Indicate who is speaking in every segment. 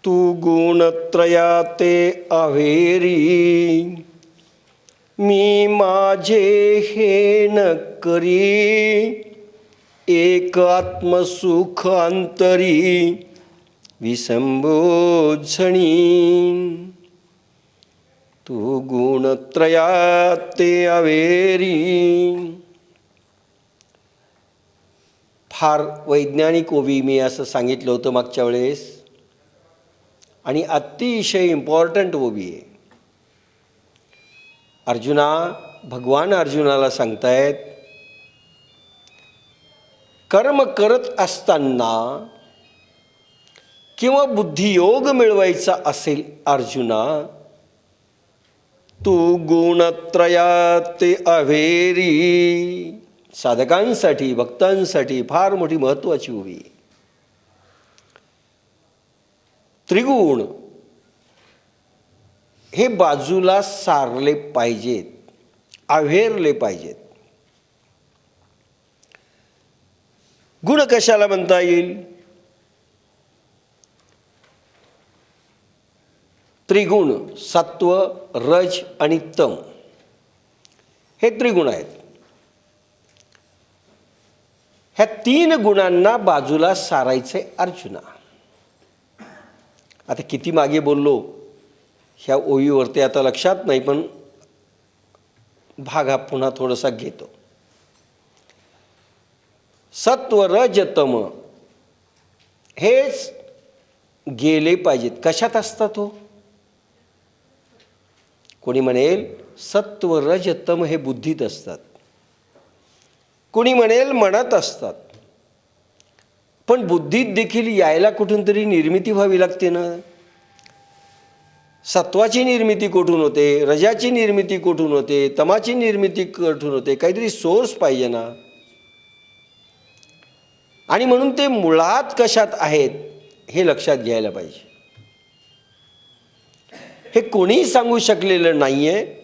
Speaker 1: तू गुणत्रयाते अवेरी, मी माझे हे न करी, एक आत्मसुख अंतरी विसंबोधणी। तू गुणत्रयाते अवेरी। फार वैज्ञानिक ओवी मी असं सांगितलं होतं मागच्या वेळेस, आणि अतिशय इम्पॉर्टंट ओवी आहे। अर्जुना, भगवान अर्जुनाला सांगतायत, कर्म करत असताना किंवा बुद्धियोग मिळवायचा असेल अर्जुना, तू गुणत्रयाते अवेरी। साधकांसाठी, भक्तांसाठी फार मोठी महत्त्वाची ओवी। त्रिगुण हे बाजूला सारले पाहिजेत, अव्हेरले पाहिजेत। गुण कशाला म्हणता येईल? त्रिगुण, सत्व, रज आणि तम हे त्रिगुण आहेत। ह्या तीन गुणांना बाजूला सारायचे अर्जुना। आता किती मागे बोललो ह्या ओळीवरती आता लक्षात नाही, पण भाग हा पुन्हा थोडासा घेतो। सत्व रज तम हेच गेले पाहिजेत। कशात असतात हो? कोणी म्हणेल सत्व रज तम हे बुद्धीत असतात, कोणी म्हणेल मनात असतात। पण बुद्धीत देखील यायला कुठून तरी निर्मिती व्हावी लागते ना। सत्वाची निर्मिती कुठून होते, रजाची निर्मिती कुठून होते, तमाची निर्मिती कुठून होते? काहीतरी सोर्स पाहिजे ना। आणि म्हणून ते मुळात कशात आहेत हे लक्षात घ्यायला पाहिजे। हे कोणीही सांगू शकलेलं नाहीये।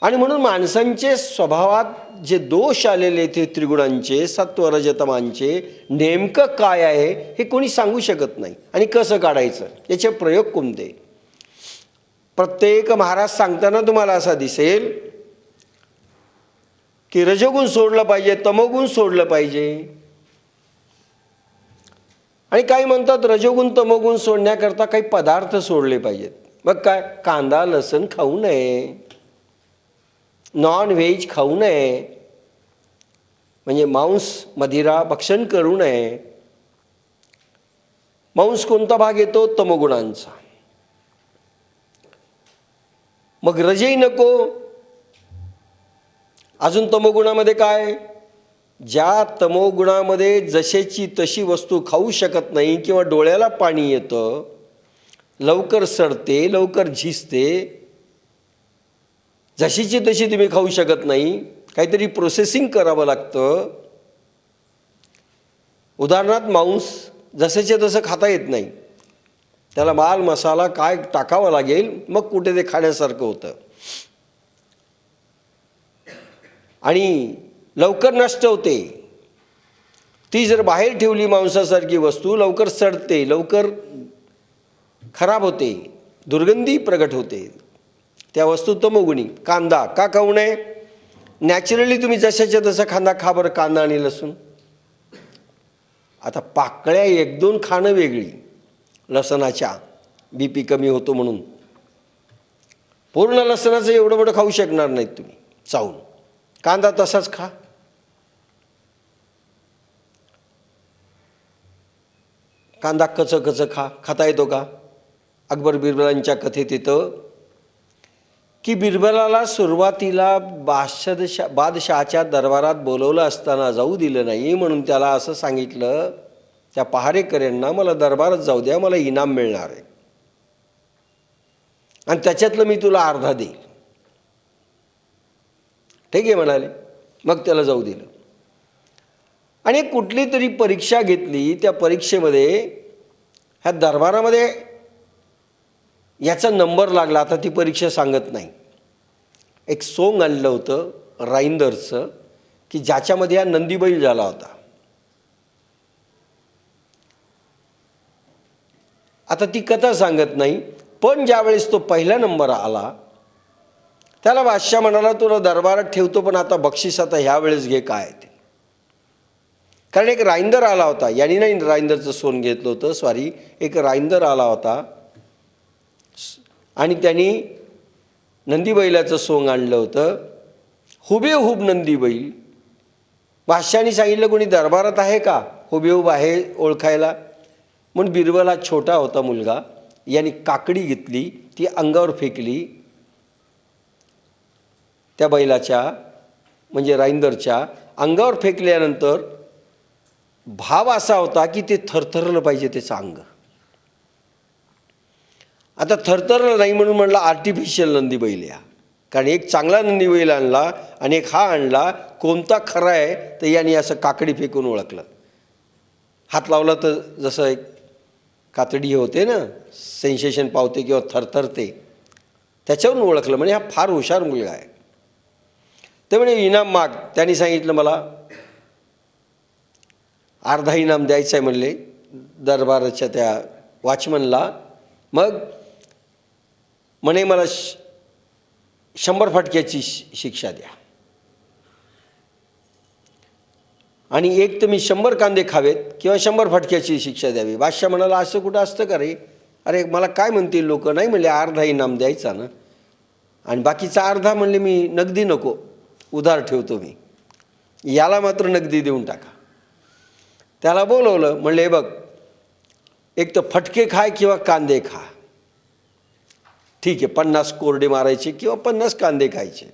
Speaker 1: आणि म्हणून माणसांचे स्वभावात जे दोष आलेले ते त्रिगुणांचे, सत्व रजतमांचे, नेमकं काय आहे हे कोणी सांगू शकत नाही। आणि कसं काढायचं, याचे प्रयोग कोणते? प्रत्येक महाराज सांगताना तुम्हाला असा दिसेल की रजोगुण सोडलं पाहिजे, तमोगुण सोडलं पाहिजे। आणि काही म्हणतात रजोगुण तमोगुण सोडण्याकरता काही पदार्थ सोडले पाहिजेत। मग काय? कांदा लसूण खाऊ नये, नॉन व्हेज खाऊ नये, म्हणजे मांस मदिरा भक्षण करू नये। मांस कोणता भाग येतो? तमोगुणांचा। मग रजही नको। अजून तमोगुणामध्ये काय? ज्या तमोगुणामध्ये जसेची तशी वस्तू खाऊ शकत नाही, किंवा डोळ्याला पाणी येतं, लवकर सडते, लवकर झिजते, जशीची तशी तुम्ही खाऊ शकत नाही, काहीतरी प्रोसेसिंग करावं लागतं। उदाहरणार्थ मांस जसेचे तसं खाता येत नाही, त्याला माल मसाला काय टाकावा लागेल, मग कुठे ते खाण्यासारखं होतं। आणि लवकर नष्ट होते। ती जर बाहेर ठेवली मांसासारखी वस्तू, लवकर सडते, लवकर खराब होते, दुर्गंधी प्रगट होते। त्या वस्तू तमोगुणी। कांदा का खाऊ नये? नॅचरली तुम्ही जशाच्या तसा कांदा खा बरं, कांदा आणि लसूण। आता पाकळ्या एक दोन खाणं वेगळी, लसणाच्या BP कमी होतो म्हणून। पूर्ण लसणाचं एवढं मोठं खाऊ शकणार नाहीत तुम्ही चावून। कांदा तसाच खा। कांदा कच खाता येतो का? अकबर बिरबलांच्या कथेत येतं की बिरबलाला सुरुवातीला बादशहाच्या दरबारात बोलवलं असताना जाऊ दिलं नाही, म्हणून त्याला असं सांगितलं त्या पहारेकऱ्यांना, मला दरबारात जाऊ द्या, मला इनाम मिळणार आहे आणि त्याच्यातलं मी तुला अर्धा देईल। ठीक आहे म्हणाले। मग त्याला जाऊ दिलं आणि कुठली तरी परीक्षा घेतली। त्या परीक्षेमध्ये ह्या दरबारामध्ये याचा नंबर लागला। आता ती परीक्षा सांगत नाही। एक सोंग आणलं होतं राईंदरचं की ज्याच्यामध्ये हा नंदीबैल झाला होता। आता ती कथा सांगत नाही, पण ज्यावेळेस तो पहिला नंबर आला त्याला बादशाह म्हणाला तुला दरबारात ठेवतो, पण आता बक्षीस आता ह्या वेळेस घे काय ते. कारण एक राईंदर आला होता, यांनी नाही राईंदरचं सोन घेतलं होतं, सॉरी, एक राईंदर आला होता आणि त्यांनी नंदी बैलाचं सोंग आणलं होतं, हुबेहूब नंदी बैल. बादशाहाने सांगितलं कोणी दरबारात आहे का, हुबेहूब आहे ओळखायला. म्हणून बिरबल हा छोटा होता मुलगा, यांनी काकडी घेतली, ती अंगावर फेकली त्या बैलाच्या म्हणजे राईंदरच्या अंगावर फेकल्यानंतर भाव असा होता की ते थरथरलं पाहिजे त्याचं अंग. आता थरथरलं नाही म्हणून म्हणलं आर्टिफिशियल नंदी बैल या, कारण एक चांगला नंदी बैल आणला आणि एक हा आणला, कोणता खरा आहे तर यांनी असं काकडी फेकून ओळखलं. हात लावला तर जसं एक कातडी होते ना, सेन्सेशन पावते किंवा थरथरते, त्याच्यावरून ओळखलं. म्हणजे हा फार हुशार मुलगा आहे. ते म्हणे इनाम माग. त्यांनी सांगितलं मला अर्धा इनाम द्यायचं आहे म्हणले दरबाराच्या त्या वॉचमनला. मग म्हणे मला 100 फटक्याची शिक्षा द्या आणि एक तर मी 100 कांदे खावेत किंवा 100 फटक्याची शिक्षा द्यावी. बादशाह म्हणाला असं कुठं असतं का रे, अरे मला काय म्हणतील लोक. नाही म्हणले अर्धा इनाम द्यायचा ना, आणि बाकीचा अर्धा म्हणले मी नगदी नको उधार ठेवतो मी, याला मात्र नगदी देऊन टाका. त्याला बोलवलं, म्हणले बघ एक तर फटके खाय किंवा कांदे खा. ठीक आहे, 50 कोरडे मारायचे किंवा 50 कांदे खायचे.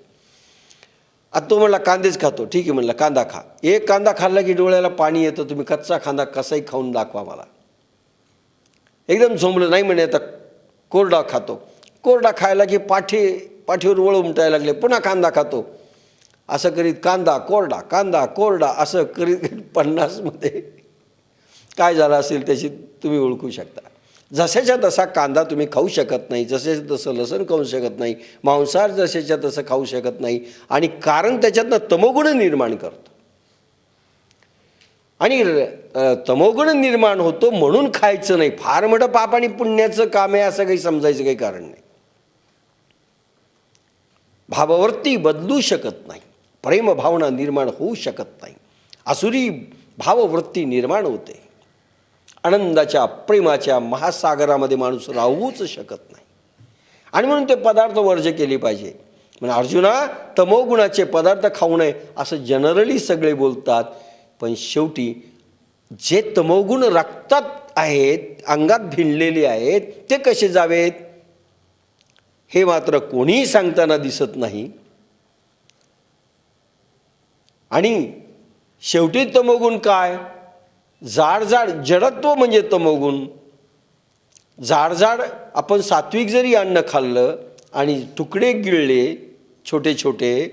Speaker 1: आता तो म्हणला कांदेच खातो. ठीक आहे म्हणलं कांदा खा. एक कांदा खाल्ला की डोळ्याला पाणी येतं, तुम्ही कच्चा कांदा कसाही खाऊन दाखवा मला. एकदम झोंबलं. नाही म्हणे आता कोरडा खातो. कोरडा खायला की पाठीवर वळ उमटायला लागले. पुन्हा कांदा खातो. असं करीत कांदा कोरडा असं करीत 50मध्ये काय झालं असेल त्याची तुम्ही ओळखू शकता. जशाच्या तसा कांदा तुम्ही खाऊ शकत नाही, जसेच्या तसं लसण खाऊ शकत नाही, मांसाहार जसेच्या तसं खाऊ शकत नाही. आणि कारण त्याच्यातनं तमोगुण निर्माण करतो, आणि तमोगुण निर्माण होतो म्हणून खायचं नाही. फार मोठं पाप आणि पुण्याचं काम आहे असं काही समजायचं काही कारण नाही. भाववृत्ती बदलू शकत नाही, प्रेम भावना निर्माण होऊ शकत नाही, आसुरी भाववृत्ती निर्माण होते. आनंदाच्या प्रेमाच्या महासागरामध्ये माणूस राहूच शकत नाही. आणि म्हणून ते पदार्थ वर्ज्य केले पाहिजे. म्हणजे अर्जुना तमोगुणाचे पदार्थ खाऊ नये असं जनरली सगळे बोलतात, पण शेवटी जे तमोगुण रक्तात आहेत, अंगात भिनलेले आहेत, ते कसे जावेत हे मात्र कोणीही सांगताना दिसत नाही. आणि शेवटी तमोगुण काय, जाड जडत्व म्हणजे तमोगुण. जाड आपण सात्विक जरी अन्न खाल्लं आणि तुकडे गिळले छोटे छोटे,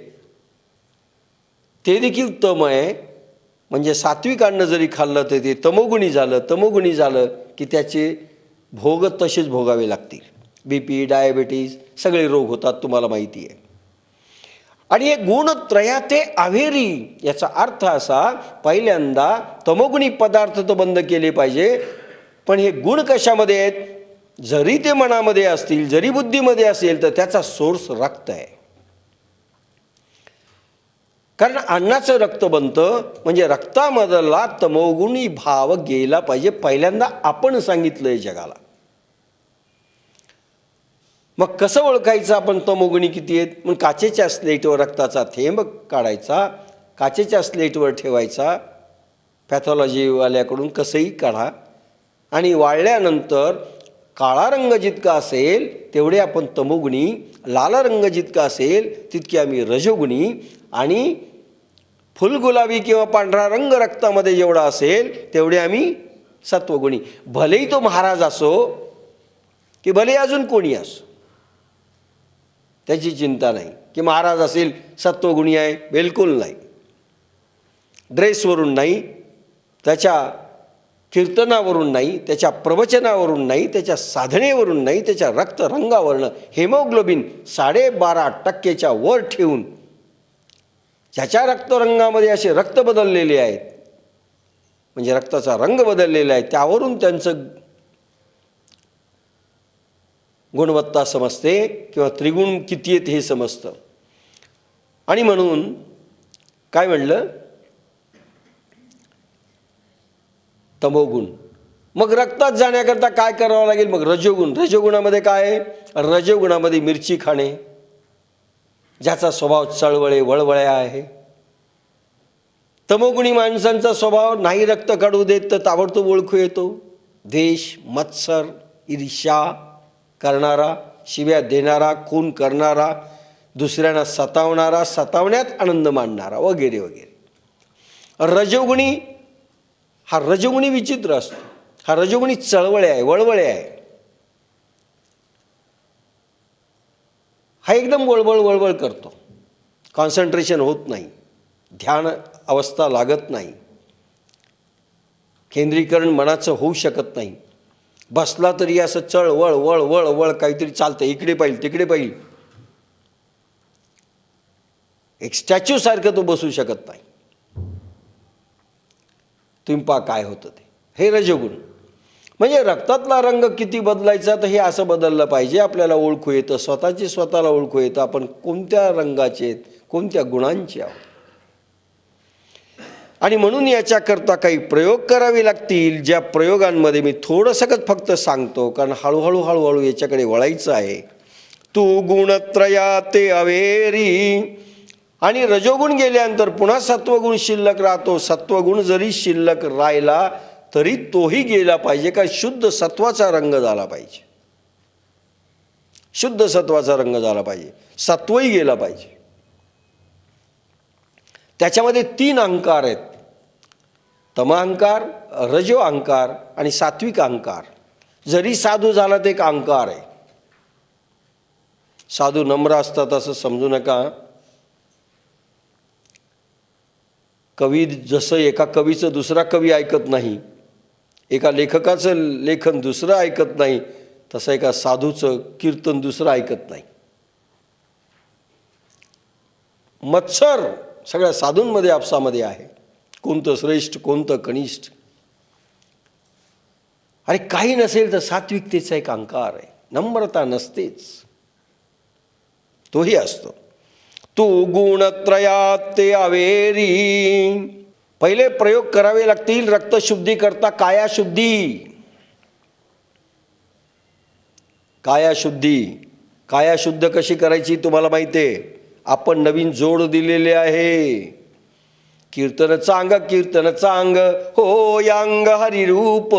Speaker 1: ते देखील तम आहे. म्हणजे सात्विक अन्न जरी खाल्लं तर ते तमोगुणी झालं की त्याचे भोग तसेच भोगावे लागतील. BP, डायबिटीज सगळे रोग होतात, तुम्हाला माहिती आहे. आणि हे गुणत्रया ते अव्हेरी, याचा अर्थ असा, पहिल्यांदा तमोगुणी पदार्थ तर बंद केले पाहिजे. पण हे गुण कशामध्ये आहेत, जरी ते मनामध्ये असतील, जरी बुद्धीमध्ये असेल, तर त्याचा सोर्स रक्त आहे. कारण अन्नाचं रक्त बनतं, म्हणजे रक्तामधला तमोगुणी भाव गेला पाहिजे. पहिल्यांदा आपण सांगितलंय जगाला. मग कसं ओळखायचं आपण तमोगुणी किती आहेत. मग काचेच्या स्लेटवर रक्ताचा थेंब काढायचा, काचेच्या स्लेटवर ठेवायचा, पॅथॉलॉजीवाल्याकडून कसंही काढा, आणि वाळल्यानंतर काळा रंग जितका असेल तेवढे आपण तमोगुणी, लाल रंग जितका असेल तितके आम्ही रजोगुणी, आणि फुलगुलाबी किंवा पांढरा रंग रक्तामध्ये जेवढा असेल तेवढे आम्ही सत्वगुणी. भलेही तो महाराज असो की भले अजून कोणी असो, त्याची चिंता नाही की महाराज असेल सत्वगुणी आहे, बिलकुल नाही. ड्रेसवरून नाही, त्याच्या कीर्तनावरून नाही, त्याच्या प्रवचनावरून नाही, त्याच्या साधनेवरून नाही, त्याच्या रक्तरंगावरनं हेमोग्लोबिन 12.5% वर ठेवून ज्याच्या रक्तरंगामध्ये असे रक्त बदललेले आहेत, म्हणजे रक्ताचा रंग बदललेला आहे, त्यावरून त्यांचं गुणवत्ता समजते किंवा त्रिगुण किती आहेत हे समजतं. आणि म्हणून काय म्हणलं, तमोगुण. मग रक्तात जाण्याकरता काय करावं लागेल, मग रजोगुण. रजोगुणामध्ये काय आहे, रजोगुणामध्ये मिरची खाणे, ज्याचा स्वभाव चळवळे वळवळ्या आहे. तमोगुणी माणसांचा स्वभाव नाही रक्त काढू देत तर ताबडतोब ओळखू येतो. द्वेष, मत्सर, ईर्ष्या करणारा, शिव्या देणारा, खून करणारा, दुसऱ्यांना सतावणारा, सतावण्यात आनंद मानणारा वगैरे वगैरे. रजोगुणी, हा रजोगुणी विचित्र असतो. हा रजोगुणी चळवळे आहे, वळवळे आहे. हा एकदम वळवळ वळवळ करतो, कॉन्सन्ट्रेशन होत नाही, ध्यान अवस्था लागत नाही, केंद्रीकरण मनाचं होऊ शकत नाही. बसला तरी असं चळ वळ वळ वळ वळ काहीतरी चालतं, इकडे पाहिजे तिकडे पाहिजे, एक स्टॅच्यू सारखं तो बसू शकत नाही. तुम्ही पहा काय होतं ते. हे रजोगुण. म्हणजे रक्तातला रंग किती बदलायचा तर हे असं बदललं पाहिजे. आपल्याला ओळखू येतं, स्वतःला ओळखू येतं, आपण कोणत्या रंगाचे आहेत, कोणत्या गुणांचे आहोत. आणि म्हणून याच्याकरता काही प्रयोग करावे लागतील, ज्या प्रयोगांमध्ये मी थोडंसं फक्त सांगतो, कारण हळूहळू हळूहळू याच्याकडे वळायचं आहे. तू गुणत्रया ते अवेरी. आणि रजोगुण गेल्यानंतर पुन्हा सत्वगुण शिल्लक राहतो. सत्वगुण जरी शिल्लक राहिला तरी तोही गेला पाहिजे, का शुद्ध सत्वाचा रंग झाला पाहिजे. शुद्ध सत्वाचा रंग झाला पाहिजे, सत्वही गेला पाहिजे. त्याच्यामध्ये 3 अहंकार आहेत, तमअहंकार, रजो अहंकार आणि सात्विक अहंकार. जरी साधू झाला तर एक अहंकार आहे. साधू नम्र असतात असं समजू नका. कवी जसं एका कवीचं दुसरा कवी ऐकत नाही, एका लेखकाचं लेखन दुसरं ऐकत नाही, तसं एका साधूचं कीर्तन दुसरं ऐकत नाही. मत्सर सगळ्या साधूंमध्ये आपसामध्ये आहे, कोणतं श्रेष्ठ कोणतं कनिष्ठ. अरे काही नसेल तर सात्विकतेचा एक अहंकार आहे, नम्रता नसतेच, तोही असतो. तू गुणत्रयात ते अवेरी. पहिले प्रयोग करावे लागतील रक्तशुद्धी करता. कायाशुद्धी. कायाशुद्धी, कायाशुद्ध कशी करायची तुम्हाला माहिती आहे. आपण नवीन जोड दिलेले आहे. कीर्तनचं अंग, कीर्तनचं अंग हो यांग हरिरूप.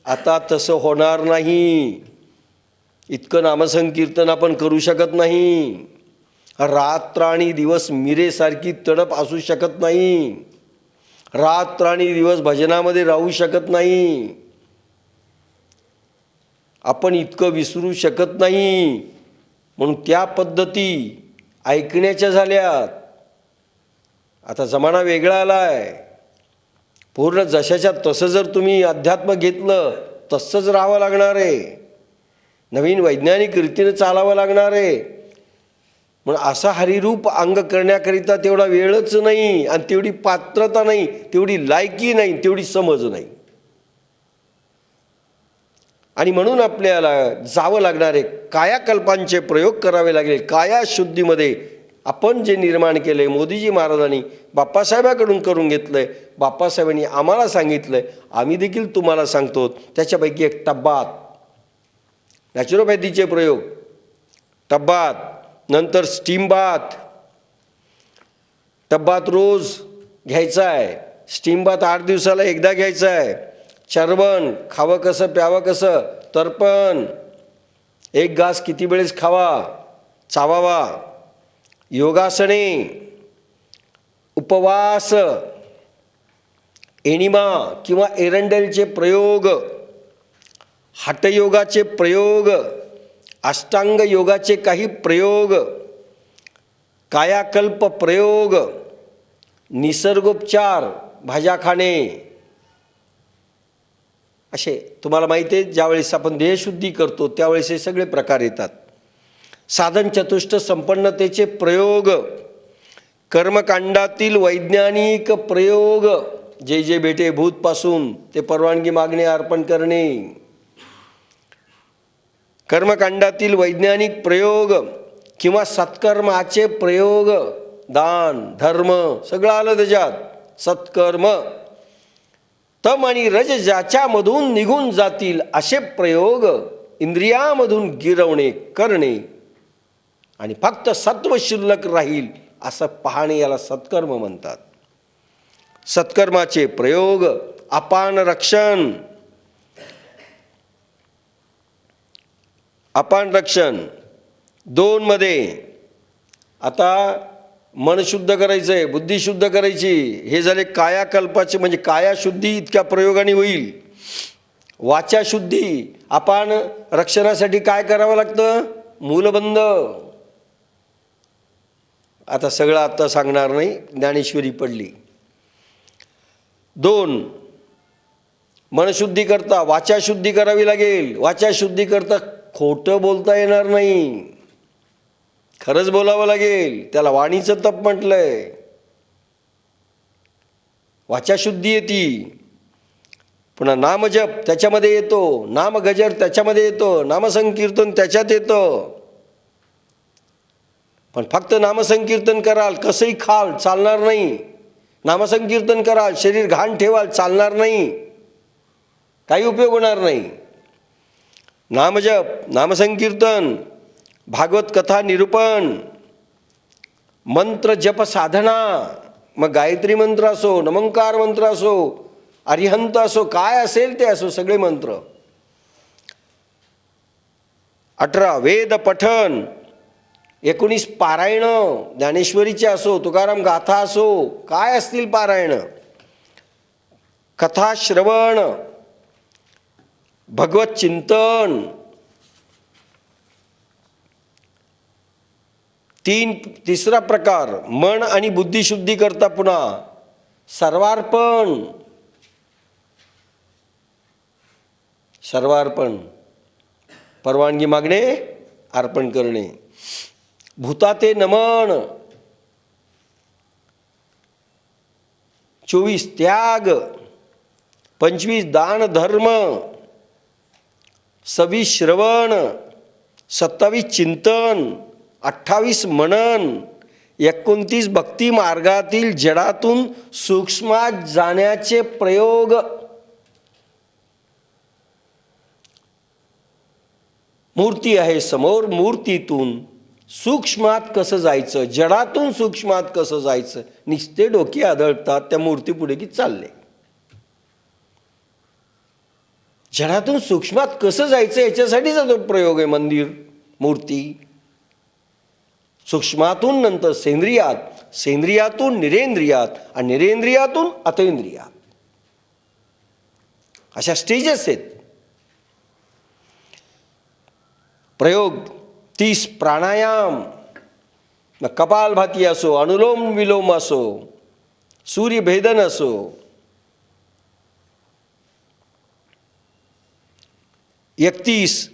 Speaker 1: आता तसं होणार नाही. इतकं नामसंकीर्तन आपण करू शकत नाही. रात्र आणि दिवस मिरेसारखी तडप असू शकत नाही. रात्र आणि दिवस भजनामध्ये राहू शकत नाही. आपण इतकं विसरू शकत नाही. म्हणून त्या पद्धती ऐकण्याच्या झाल्यात. आता जमाना वेगळा आलाय. पूर्ण जशाच्या तसं जर तुम्ही अध्यात्म घेतलं तसंच राहावं लागणार आहे. नवीन वैज्ञानिक रीतीनं चालावं लागणार आहे. म्हणून असा हरिरूप अंग करण्याकरिता तेवढा वेळच नाही, आणि तेवढी पात्रता नाही, तेवढी लायकी नाही, तेवढी समज नाही. आणि म्हणून आपल्याला जावं लागणार आहे. कायाकल्पांचे प्रयोग करावे लागेल. कायाशुद्धीमध्ये आपण जे निर्माण केलं आहे, मोदीजी महाराजांनी बाप्पासाहेबांकडून करून घेतलं आहे, बाप्पासाहेबांनी आम्हाला सांगितलं आहे, आम्ही देखील तुम्हाला सांगतो. त्याच्यापैकी एक टब्बात, नॅचरोपॅथीचे प्रयोग, टब्बात, नंतर स्टीम बाथ. टब्बात रोज घ्यायचा आहे, स्टीम बाथ 8 दिवसाला एकदा घ्यायचा आहे. चर्वण, खावं कसं प्यावं कसं, तर्पण, 1 घास किती वेळेस खावा चावावा. योगासने, उपवास, एनिमा किंवा एरंडेलचे प्रयोग, हठयोगाचे प्रयोग, अष्टांग योगाचे काही प्रयोग, कायाकल्प प्रयोग, निसर्गोपचार, भाज्या खाणे, असे तुम्हाला माहिती आहे. ज्यावेळेस आपण देहशुद्धी करतो त्यावेळेस हे सगळे प्रकार येतात. साधन चतुष्ट संपन्नतेचे प्रयोग, कर्मकांडातील वैज्ञानिक प्रयोग, जे जे भेटे भूतपासून ते परवानगी मागणे, अर्पण करणे, कर्मकांडातील वैज्ञानिक प्रयोग किंवा सत्कर्माचे प्रयोग, दान धर्म सगळं आलं त्याच्यात. सत्कर्म, तम आणि रज ज्याच्यामधून निघून जातील असे प्रयोग इंद्रियामधून गिरवणे करणे आणि फक्त सत्व शिल्लक राहील असं पाहणे, याला सत्कर्म म्हणतात. सत्कर्माचे प्रयोग, अपान रक्षण. अपान रक्षण 2 मध्ये. आता मन शुद्ध करायचं आहे, बुद्धी शुद्ध करायची, हे झाले कायाकल्पाचे, म्हणजे कायाशुद्धी इतक्या प्रयोगाने होईल. वाचा शुद्धी. अपान रक्षणासाठी काय करावं लागतं? मूलबंध. आता सगळं आता सांगणार नाही, ज्ञानेश्वरी पडली. 2 मनशुद्धी करता वाचा शुद्धी करावी लागेल. वाचा शुद्धी करता खोटं बोलता येणार नाही, खरंच बोलावं लागेल. त्याला वाणीचं तप म्हटलंय. वाचा शुद्धी येते. पुन्हा नामजप त्याच्यामध्ये येतो, नामगजर त्याच्यामध्ये येतो, नामसंकीर्तन त्याच्यात येतं. पण फक्त नामसंकीर्तन कराल, कसंही खाल चालणार नाही. नामसंकीर्तन कराल, शरीर घाण ठेवाल चालणार नाही, काही उपयोग होणार नाही. नामजप, नामसंकीर्तन, भागवत कथा निरूपण, मंत्र जप साधना, मग गायत्री मंत्र असो, नमंकार मंत्र असो, अरिहंत असो, काय असेल ते असो, सगळे मंत्र. 18 वेद पठण, 19 पारायण, ज्ञानेश्वरीचे असो, तुकाराम गाथा असो, काय असतील पारायण, कथा श्रवण, भगवत चिंतन. 3रा प्रकार मन आणि बुद्धिशुद्धी करता पुन्हा सर्वार्पण. सर्वार्पण, परवानगी मागणे, अर्पण करणे. भूताते नमन. 24 त्याग, 25 दान धर्म, 26 श्रवण, 27 चिंतन, 28 मनन, 29 भक्ती मार्गातील जडातून सूक्ष्मात जाण्याचे प्रयोग. मूर्ती आहे समोर, मूर्तीतून सूक्ष्मात कसं जायचं, जडातून सूक्ष्मात कसं जायचं. निस्ते डोके आदळतात त्या मूर्ती पुढे की चालले. जडातून सूक्ष्मात कसं जायचं याच्यासाठीचा तो प्रयोग आहे. मंदिर, मूर्ती. सूक्ष्मातून नंतर सेंद्रियात, सेंद्रियातून निरेंद्रियात आणि निरेंद्रियातून अतेंद्रियात, अशा स्टेजेस आहेत. प्रयोग 30 प्राणायाम, कपालभाती असो, अनुलोम विलोम असो, सूर्यभेदन असो. 31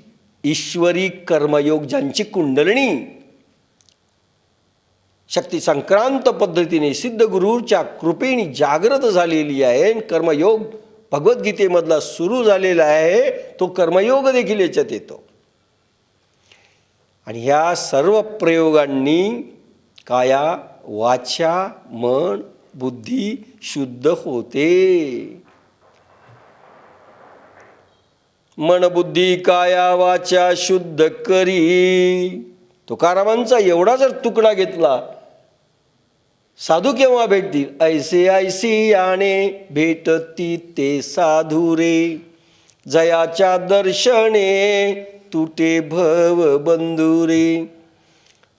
Speaker 1: ईश्वरी कर्मयोग, ज्यांची कुंडलिनी शक्ती संक्रांत पद्धतीने सिद्धगुरूच्या कृपेने जागृत झालेली आहे. कर्मयोग भगवद्गीतेमधला सुरू झालेला आहे, तो कर्मयोग देखील याच्यात येतो. आणि ह्या सर्व प्रयोगांनी काया वाचा मन बुद्धी शुद्ध होते. मन बुद्धी काया वाचा शुद्ध करी. तुकारामांचा एवढा जर तुकडा घेतला, साधू केव्हा भेटतील? ऐसे ऐसी याने भेटती ते साधू रे, जयाच्या दर्शने तुटे भव बंधू रे.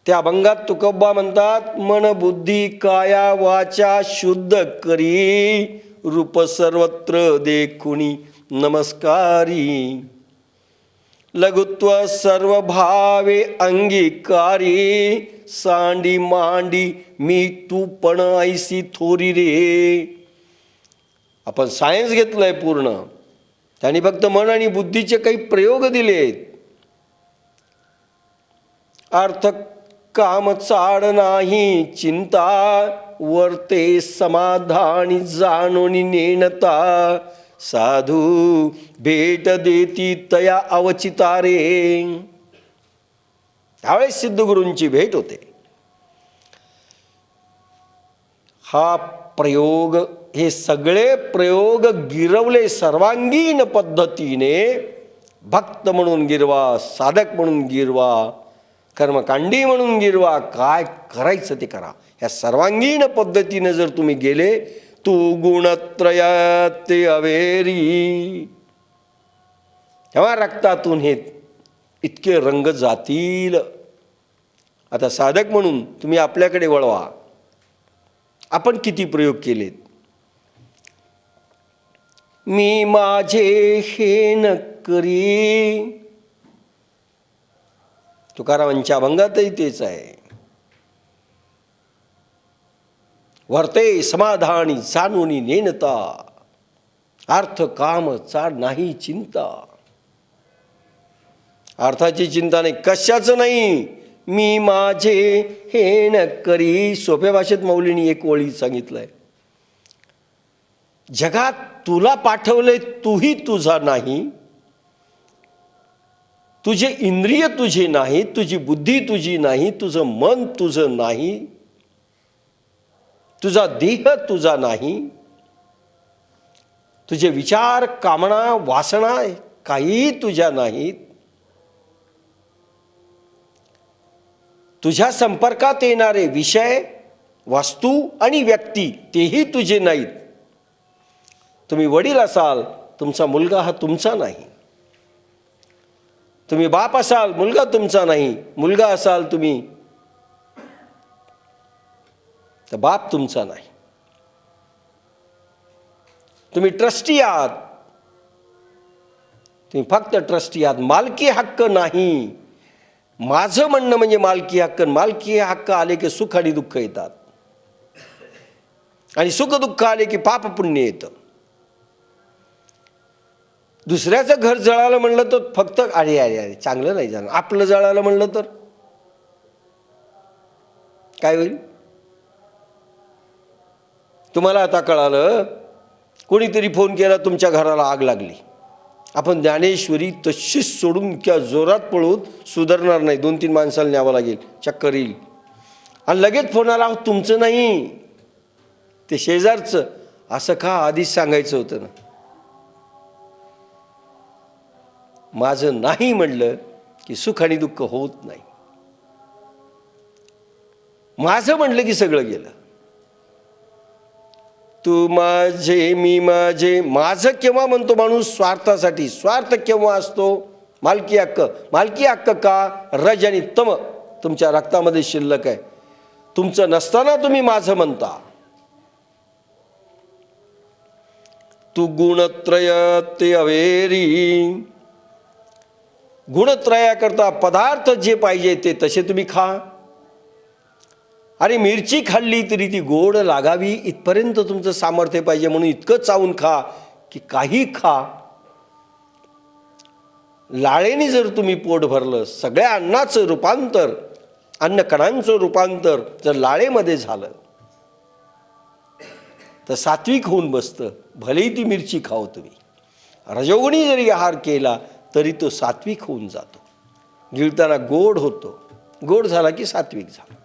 Speaker 1: त्या अभंगात तुकोबा म्हणतात, मन बुद्धी काया वाचा शुद्ध करी, रूप सर्वत्र देखुनी नमस्कारी. लघुत्व सर्व भावे अंगीकारी, सांडी मांडी मी तू पण ऐसी थोरी रे. आपण सायन्स घेतलंय पूर्ण, त्यांनी फक्त मन आणि बुद्धीचे काही प्रयोग दिलेत. अर्थ काम चाड नाही चिंता, वर्ते समाधानी जाणोनी नेणता, साधू भेट देती तया अवचितारे. त्यावेळेस सिद्धगुरूंची भेट होते. हा प्रयोग, हे सगळे प्रयोग गिरवले सर्वांगीण पद्धतीने. भक्त म्हणून गिरवा, साधक म्हणून गिरवा, कर्मकांडी म्हणून गिरवा, काय करायचं ते करा. ह्या सर्वांगीण पद्धतीने जर तुम्ही गेले, तू गुणत्रयात अवेरी, तेव्हा रक्तातून हे इतके रंग जातील. आता साधक म्हणून तुम्ही आपल्याकडे वळवा. आपण किती प्रयोग केलेत. मी माझे हे न करी, तुकारामांच्या अभंगातही तेच आहे. वर्ते समाधानी जाणूनी नेनता, अर्थ काम चा नाही चिंता. अर्थाची चिंता नाही, कशाचं नाही. मी माझे हे न करी. सोप्या भाषेत मौलीनी एक ओळी सांगितलंय, जगात तुला पाठवले तूही तुझा नाही, तुझे इंद्रिय तुझे नाही, तुझी बुद्धी तुझी नाही, तुझं मन तुझं नाही, तुझा देह तुझा नाही, तुझे विचार कामना वासना काही तुझ्या नाहीत, तुझ्या संपर्कात येणारे विषय वस्तू आणि व्यक्ती तेही तुझे नाहीत. तुम्ही वडील असाल, तुमचा मुलगा हा तुमचा नाही. तुम्ही बाप असाल, मुलगा तुमचा नाही. मुलगा असाल तुम्ही, तर बाप तुमचा नाही. तुम्ही ट्रस्टी आहात, तुम्ही फक्त ट्रस्टी आहात. मालकी हक्क नाही. माझं म्हणणं म्हणजे मालकी हक्क. मालकी हक्क आले की सुख आणि दुःख येतात, आणि सुख दुःख आले की पाप पुण्य येतं. दुसऱ्याचं घर जळालं म्हणलं तर फक्त अरे अरे अरे चांगलं नाही जाणार. आपलं जळालं म्हणलं तर काय होईल. तुम्हाला आता कळालं, कोणीतरी फोन केला, तुमच्या घराला आग लागली. आपण ज्ञानेश्वरी तशीच सोडून क्या जोरात पळून सुधारणार नाही. 2-3 माणसाला न्यावं लागेल, चक्कर येईल. आणि लगेच फोन आला, तुमचं नाही ते शेजारचं. असं का आधीच सांगायचं होतं ना. माझं नाही म्हणलं की सुख आणि दुःख होत नाही. माझं म्हणलं की सगळं गेलं. तू माझे मी माझे. माझं केव्हा म्हणतो माणूस? स्वार्थासाठी. स्वार्थ केव्हा असतो? मालकी हक्क. मालकी हक्क का? रज आणि तम तुमच्या रक्तामध्ये शिल्लक आहे. तुमचं नसताना तुम्ही माझं म्हणता. तू गुणत्रय ते अवेरी. गुणत्रयाकरता पदार्थ जे पाहिजे ते तसे तुम्ही खा. अरे मिरची खाल्ली तरी ती गोड लागावी इथपर्यंत तुमचं सामर्थ्य पाहिजे, म्हणून इतकं चावून खा की काही खा. लाळेने जर तुम्ही पोट भरलं, सगळ्या अन्नाचं रूपांतर, अन्नकणांचं रूपांतर जर लाळेमध्ये झालं तर सात्विक होऊन बसतं. भलेही ती मिरची खाओ तुम्ही. रजोगुणी जरी आहार केला तरी तो सात्विक होऊन जातो. गिळताना गोड होतो. गोड झाला की सात्विक झाला.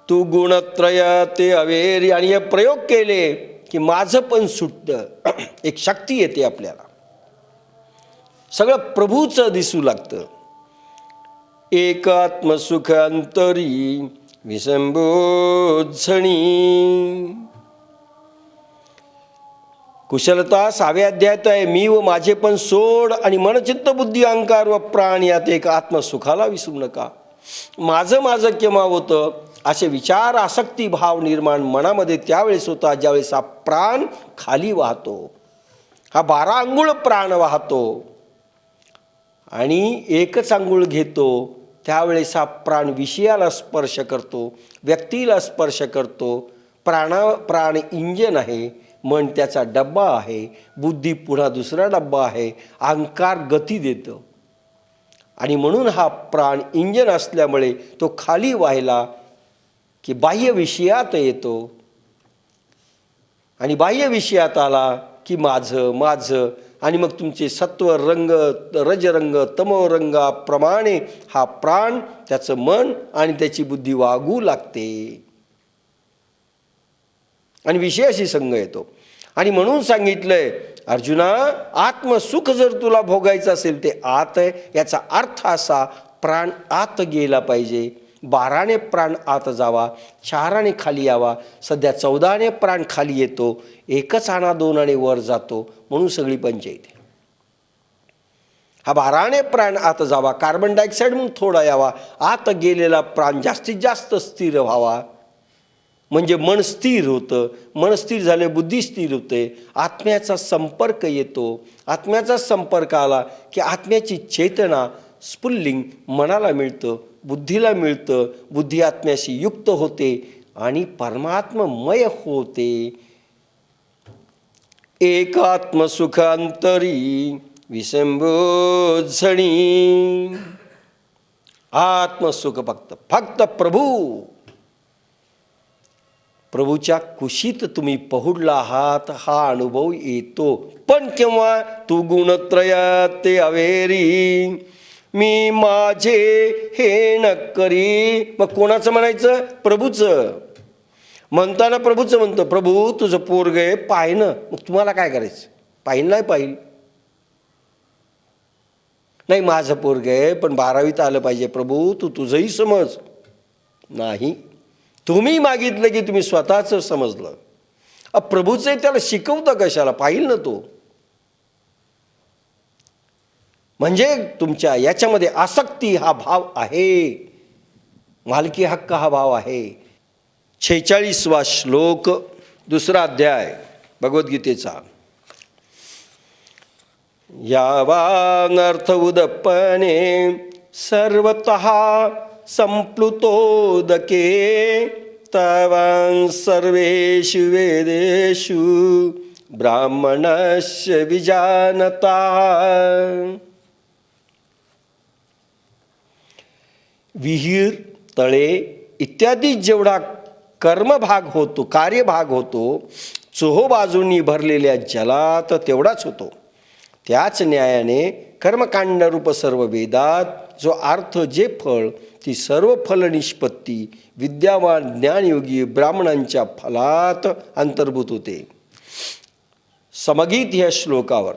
Speaker 1: तू गुणत्रय ते अवेरी. आणि हे प्रयोग केले की माझं पण सुटतं. एक शक्ती येते आपल्याला. सगळं प्रभूचं दिसू लागतं. एकात्मसुख अंतरी विसंबोधणी. कुशलता 6व्या अध्यायात आहे. मी व माझे पण सोड, आणि मनचित्त बुद्धी अहंकार व प्राण यात एक आत्मसुखाला विसरू नका. माझं माझं केव्हा होतं असे विचार आसक्ती भाव निर्माण मनामध्ये त्यावेळेस होता ज्यावेळेस हा प्राण खाली वाहतो. हा 12 अंघुळ प्राण वाहतो आणि एकच अंघुळ घेतो. त्यावेळेस हा प्राण विषयाला स्पर्श करतो, व्यक्तीला स्पर्श करतो. प्राण इंजन आहे, मन त्याचा डब्बा आहे, बुद्धी पुन्हा दुसरा डब्बा आहे, अहंकार गती देतं. आणि म्हणून हा प्राण इंजन असल्यामुळे तो खाली व्हायला की बाह्य विषयात येतो. आणि बाह्य विषयात आला की माझं माझं, आणि मग तुमचे सत्व रंग, रजरंग, तमोरंगाप्रमाणे हा प्राण, त्याचं मन आणि त्याची बुद्धी वागू लागते आणि विषयाशी संग येतो. आणि म्हणून सांगितलंय अर्जुना, आत्मसुख जर तुला भोगायचं असेल ते आत आहे. याचा अर्थ असा, प्राण आत गेला पाहिजे. 12ने प्राण आत जावा, 4ने खाली यावा. सध्या 14ने प्राण खाली येतो, 1 आणा 2 आणि वर जातो, म्हणून सगळी पंचायत. हा 12ने प्राण आत जावा, कार्बन डायऑक्साईड म्हणून थोडा यावा. आत गेलेला प्राण जास्तीत जास्त स्थिर व्हावा, म्हणजे मन स्थिर होतं. मन स्थिर झाले, बुद्धी स्थिर होते, आत्म्याचा संपर्क येतो. आत्म्याचा संपर्क आला की आत्म्याची चेतना स्फुल्लिंग मनाला मिळतं, बुद्धीला मिळतं. बुद्धी आत्म्याशी युक्त होते आणि परमात्ममय होते. एकात्मसुख अंतरी विसंबोधणी. आत्मसुख फक्त प्रभूच्या कुशीत तुम्ही पहुडला आहात, हा अनुभव येतो. पण केव्हा? तू गुणत्रयात ते अवेरी, मी माझे हे न करी. मग कोणाचं म्हणायचं? प्रभूचं. म्हणताना प्रभूचं म्हणतो, प्रभू तुझं पोरग आहे, पाहिनं. मग तुम्हाला काय करायचं? पाहिल नाही पाहिल नाही, माझं पोरग आहे पण 12वीत आलं पाहिजे. प्रभू तू तुझंही समज. नाही, तुम्ही मागितलं की तुम्ही स्वतःच समजलं. प्रभूचं त्याला शिकवतं कशाला? पाहिल ना तो. म्हणजे तुमच्या याच्यामध्ये आसक्ती हा भाव आहे, मालकी हक्क हा भाव आहे. 46वा श्लोक, 2रा अध्याय भगवद्गीतेचा. यावांगर्थ उदप्पने सर्वतः संप्लुतोदके, तावां सर्वेषु वेदेषु ब्राह्मणस्य विजानता. विहीर, तळे इत्यादी जेवढा कर्मभाग होतो, कार्यभाग होतो, चोहोबाजूंनी भरलेल्या जलात तेवढाच होतो. त्याच न्यायाने कर्मकांडरूप सर्व वेदात जो अर्थ, जे फळ, ती सर्व फल निष्पत्ती विद्यावान ज्ञानयोगी ब्राह्मणांच्या फलात अंतर्भूत होते. समगीत ह्या श्लोकावर,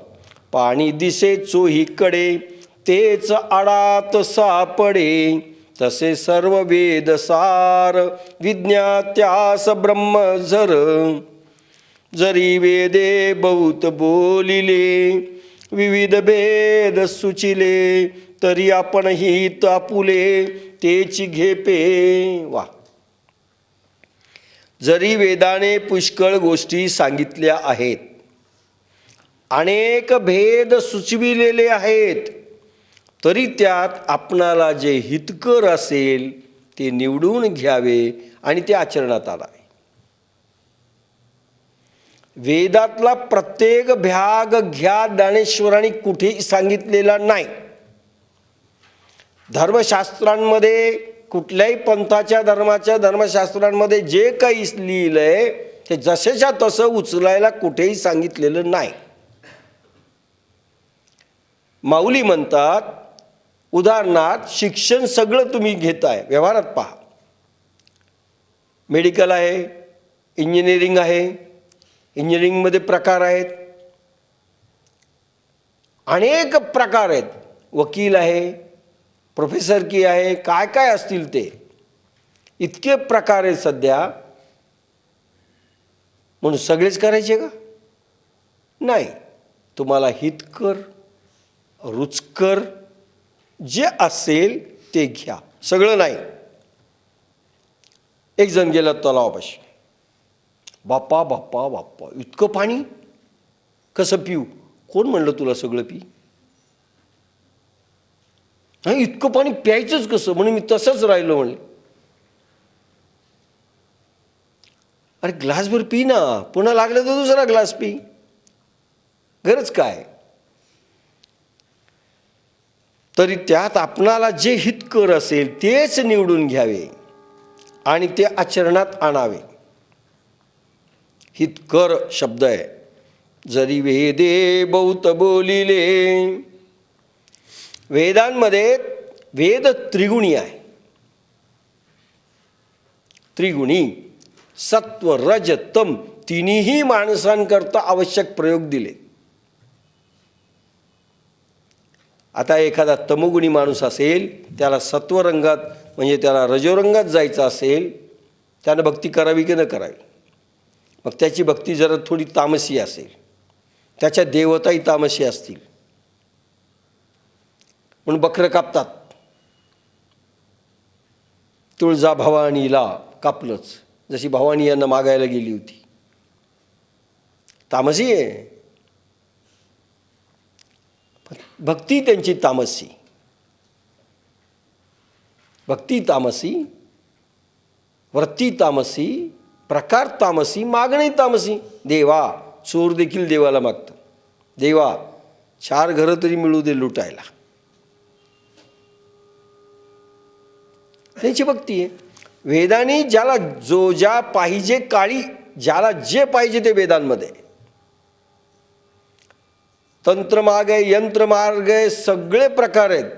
Speaker 1: पाणी दिसे चोहीकडे, तेच आडात सापडे, तसे सर्व वेद सार विज्ञात्यास ब्रह्मझर. जरी वेदे बहुत बोलिले, विविध भेद सुचिले, तरी आपण हित आपुले तेची घेपे. वा. जरी वेदाने पुष्कळ गोष्टी सांगितल्या आहेत, अनेक भेद सुचविलेले आहेत, तरी त्यात आपणाला जे हितकर असेल ते निवडून घ्यावे आणि ते आचरणात आणावे. वेदातला प्रत्येक भाग घ्या, ज्ञानेश्वरांनी कुठेही सांगितलेला नाही. धर्मशास्त्रांमध्ये, कुठल्याही पंथाच्या धर्मशास्त्रांमध्ये जे काही लिहिलंय ते जसेच्या तसं उचलायला कुठेही सांगितलेलं नाही. माऊली म्हणतात, उदाहरणार्थ शिक्षण सगळं तुम्ही घेताय, व्यवहारात पहा. मेडिकल आहे, इंजिनिअरिंग आहे, इंजिनिअरिंगमध्ये प्रकार आहेत, अनेक प्रकार आहेत. वकील आहे, प्रोफेसर की आहे, काय काय असतील ते, इतके प्रकार आहेत सध्या. म्हणून सगळेच करायचे का? नाही. तुम्हाला हितकर, रुचकर जे असेल ते घ्या, सगळं नाही. एक जण गेला तलावापाशी, बाप्पा बाप्पा बाप्पा इतकं पाणी कसं पिऊ? कोण म्हणलं तुला सगळं पी? नाही, इतकं पाणी प्यायचंच कसं? म्हणून मी तसंच राहिलो. म्हणले, अरे ग्लासभर पी ना, पुन्हा लागलं तर दुसरा ग्लास पी, गरज काय? तरी त्यात आपणाला जे हितकर असेल तेच निवडून घ्यावे आणि ते आचरणात आणावे. हितकर शब्द आहे. जरी वेदे बहुत बोलिले. वेदांमध्ये वेद त्रिगुणी आहे. त्रिगुणी सत्व रज तम तिन्ही माणसांकरता आवश्यक प्रयोग दिले. आता एखादा तमोगुणी माणूस असेल, त्याला सत्वरंगात म्हणजे त्याला रजोरंगात जायचं असेल, त्यानं भक्ती करावी की न करावी. मग त्याची भक्ती जरा थोडी तामसी असेल, त्याच्या देवताही तामसी असतील, म्हणून बकरं कापतात. तुळजा भवानीला कापलंच, जशी भवानी यांना मागायला गेली होती. तामसी आहे. भक्ती त्यांची तामसी. भक्ती तामसी, वृत्ती तामसी, प्रकार तामसी, मागणी तामसी. देवा, चोर देखील देवाला मागतात. देवा 4 घरं तरी मिळू दे लुटायला. त्यांची भक्ती आहे. वेदांनी ज्याला जो ज्या पाहिजे काळी, ज्याला जे पाहिजे ते वेदांमध्ये. तंत्रमार्ग आहे, यंत्रमार्ग आहे, सगळे प्रकार आहेत.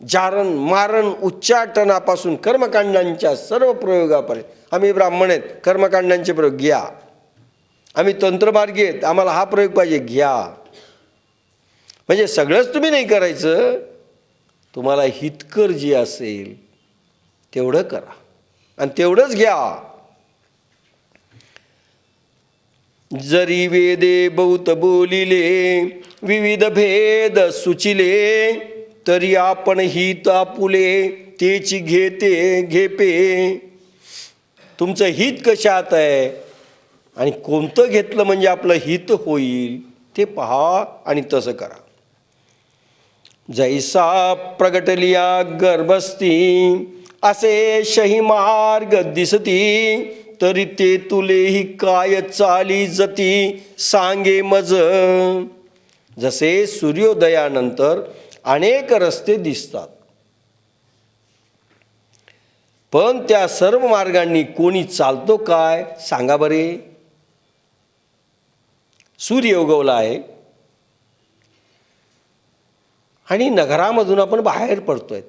Speaker 1: जारण मारण उच्चाटनापासून कर्मकांडांच्या सर्व प्रयोगापर्यंत. आम्ही ब्राह्मण आहेत, कर्मकांडांचे प्रयोग घ्या. आम्ही तंत्रमार्गी आहेत, आम्हाला हा प्रयोग पाहिजे, घ्या. म्हणजे सगळंच तुम्ही नाही करायचं, तुम्हाला हितकर जे असेल तेवढं करा आणि तेवढंच घ्या. जरी वेदे बहुत बोलिले, विविध भेद सुचिले, तरी आपण हित आपुले, तेची घेते घेपे. तुमचं हित कशात आहे आणि कोणतं घेतलं म्हणजे आपलं हित होईल ते पहा आणि तसं करा. जैसा प्रगटलिया गर्भस्ती, असे शही मार्ग दिसती, तरी ते तुलेही काय चाली जती, सांगे मज. जसे सूर्योदयानंतर अनेक रस्ते दिसतात, पण त्या सर्व मार्गांनी कोणी चालतो काय सांगा बरे. सूर्य उगवला आहे आणि नगरामधून आपण बाहेर पडतोय.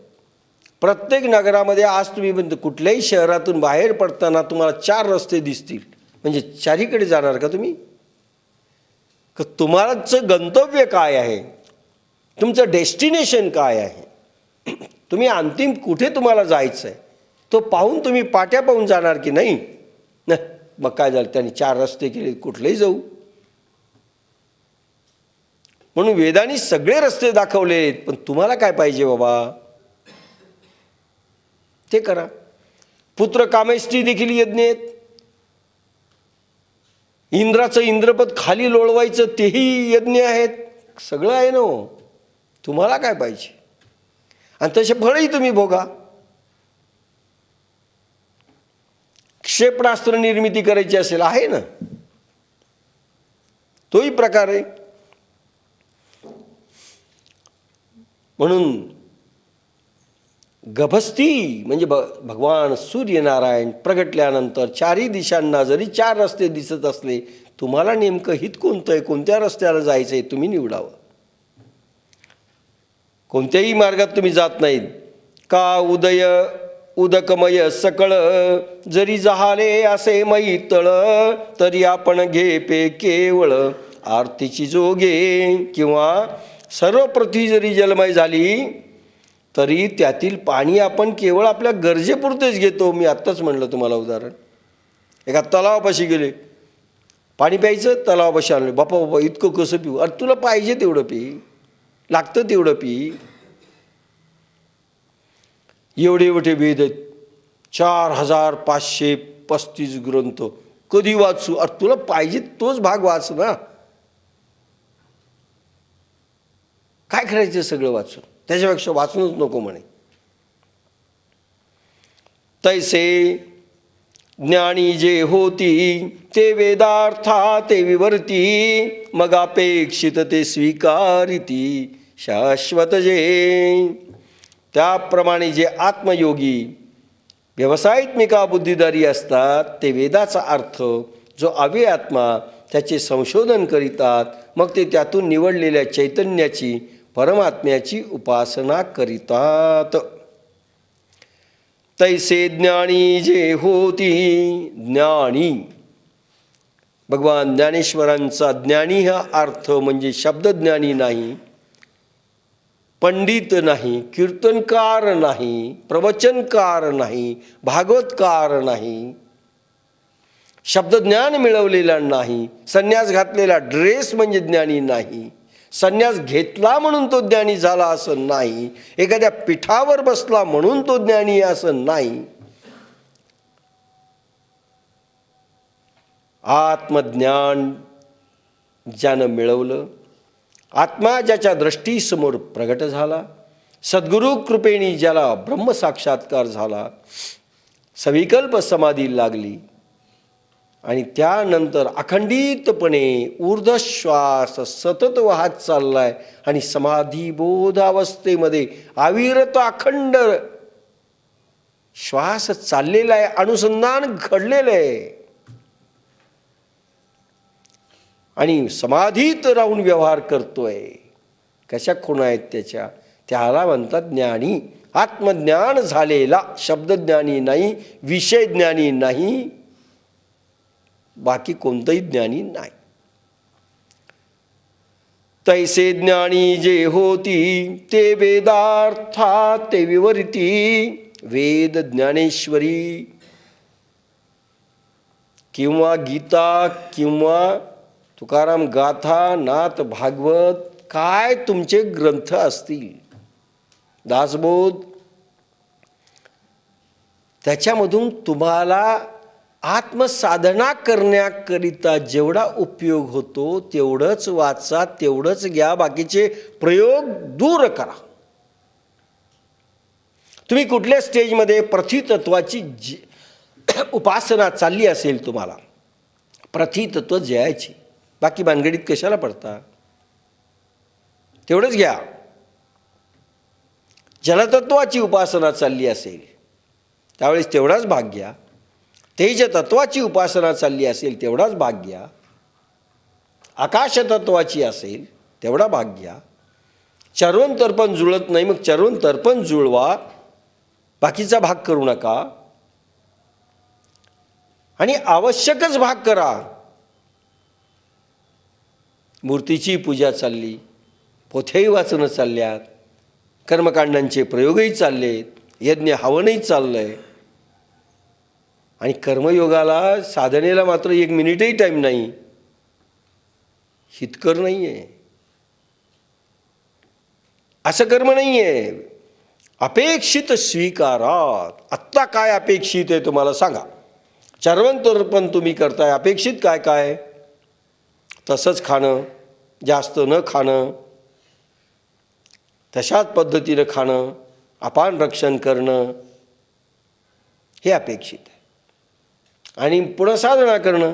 Speaker 1: प्रत्येक नगरामध्ये आज तुम्ही कुठल्याही शहरातून बाहेर पडताना तुम्हाला 4 रस्ते दिसतील. म्हणजे चारीकडे जाणार का तुम्ही? का तुम्हाचं गंतव्य काय आहे, तुमचं डेस्टिनेशन काय आहे, तुम्ही अंतिम कुठे तुम्हाला जायचं आहे तो पाहून तुम्ही पाट्या पाहून जाणार की नाही? मग काय झालं, त्यांनी 4 रस्ते केले, कुठलेही जाऊ. म्हणून वेदांनी सगळे रस्ते दाखवलेत, पण तुम्हाला काय पाहिजे बाबा ते करा. पुत्र कामेष्टी देखील यज्ञ आहेत. इंद्राचं इंद्रपद खाली लोळवायचं तेही यज्ञ आहेत. सगळं आहे ना. तुम्हाला काय पाहिजे आणि तसे फळही तुम्ही भोगा. क्षेपणास्त्र निर्मिती करायची असेल आहे ना, तोही प्रकार आहे. म्हणून गभस्ती म्हणजे भगवान सूर्यनारायण प्रगटल्यानंतर 4ही दिशांना जरी 4 रस्ते दिसत असले, तुम्हाला नेमकं हित कोणतं आहे, कोणत्या रस्त्याला जायचं आहे तुम्ही निवडावं. कोणत्याही मार्गात तुम्ही जात नाहीत. का उदय उदकमय सकळ, जरी जहाले असे मैतळ, तरी आपण घेपे केवळ आरतीची जोगे. किंवा सर्व पृथ्वी जरी जलमय झाली तरी त्यातील पाणी आपण केवळ आपल्या गरजेपुरतेच घेतो. मी आत्ताच म्हणलं तुम्हाला उदाहरण. एका तलावापाशी गेले, पाणी प्यायचं, तलावापाशी आणलं. बापा इतकं कसं पिऊ? अरे तुला पाहिजे तेवढं पी, लागतं तेवढं पी. एवढे एवढे वेद आहेत, 4535 ग्रंथ. कधी वाचू? अरे तुला पाहिजे तोच भाग वाच ना. काय करायचं सगळं वाचून? त्याच्यापेक्षा वाचूनच नको म्हणे. तैसे ज्ञानी जे होती, ते वेदार्था ते विवर्ती, मग अपेक्षित ते स्वीकारिती शाश्वत जे. त्याप्रमाणे जे आत्मयोगी व्यवसायित्मिका बुद्धिधारी असतात ते वेदाचा अर्थ जो अव्यय आत्मा त्याचे संशोधन करीतात, मग ते त्यातून निवडलेल्या चैतन्याची परमात्म्याची उपासना करीतात. तैसे ज्ञानी जे होती. ज्ञानी भगवान ज्ञानेश्वरांचा ज्ञानी हा अर्थ म्हणजे शब्दज्ञानी नाही, पंडित नाही, कीर्तनकार नाही, प्रवचनकार नाही, भागवतकार नाही, शब्दज्ञान मिळवलेला नाही, संन्यास घातलेला ड्रेस म्हणजे ज्ञानी नाही, संन्यास घेतला म्हणून तो ज्ञानी झाला असं नाही, एखाद्या पीठावर बसला म्हणून तो ज्ञानी असं नाही. आत्मज्ञान ज्यानं मिळवलं, आत्मा ज्याच्या दृष्टीसमोर प्रगट झाला, सद्गुरु कृपेने ज्याला ब्रह्मसाक्षात्कार झाला, सविकल्प समाधी लागली आणि त्यानंतर अखंडितपणे ऊर्ध्वश्वास सतत वाहत चाललाय आणि समाधीबोधावस्थेमध्ये अविरत अखंड श्वास चाललेला आहे, अनुसंधान घडलेलं आहे आणि समाधीत राहून व्यवहार करतोय. कशा खुणा आहेत त्याच्या, त्याला म्हणतात ज्ञानी. आत्मज्ञान झालेला, शब्दज्ञानी नाही, विषयज्ञानी नाही, बाकी कोणतंही ज्ञानी नाही. तैसे ज्ञानी जे होती ते वेदार्था ते विवरिती. वेद ज्ञानेश्वरी किंवा गीता किंवा तुकाराम गाथा, नाथ भागवत, काय तुमचे ग्रंथ असतील, दासबोध, त्याच्यामधून तुम्हाला आत्मसाधना करण्याकरिता जेवढा उपयोग होतो तेवढंच वाचा, तेवढंच घ्या, बाकीचे प्रयोग दूर करा. तुम्ही कुठल्या स्टेजमध्ये पृथ्वीतत्वाची उपासना चालली असेल, तुम्हाला पृथ्वीतत्व जयाची, बाकी भानगडीत कशाला पडता, तेवढंच घ्या. जलतत्वाची उपासना चालली असेल त्यावेळेस तेवढाच भाग घ्या. तेजतत्वाची उपासना चालली असेल तेवढाच भाग घ्या. आकाशतत्वाची असेल तेवढा भाग घ्या. चर्वण तर्पण जुळत नाही, मग चर्वण तर्पण जुळवा, बाकीचा भाग करू नका. आणि आवश्यकच भाग करा. मूर्तीची पूजा चालली, पोथ्याही वाचणं चालल्यात, कर्मकांडांचे प्रयोगही चाललेत, यज्ञ हवनही चाललंय आणि कर्मयोगाला साधनेला मात्र 1 मिनिटही टाईम नाही. हितकर नाही आहे, असं कर्म नाही आहे. अपेक्षित स्वीकारात. आत्ता काय अपेक्षित आहे तुम्हाला सांगा. चर्वण तर्पण तुम्ही करताय, अपेक्षित काय काय? तसंच खाणं, जास्त न खाणं, तशाच पद्धतीनं खाणं, अपान रक्षण करणं, हे अपेक्षित आहे. आणि पुढं साधना करणं.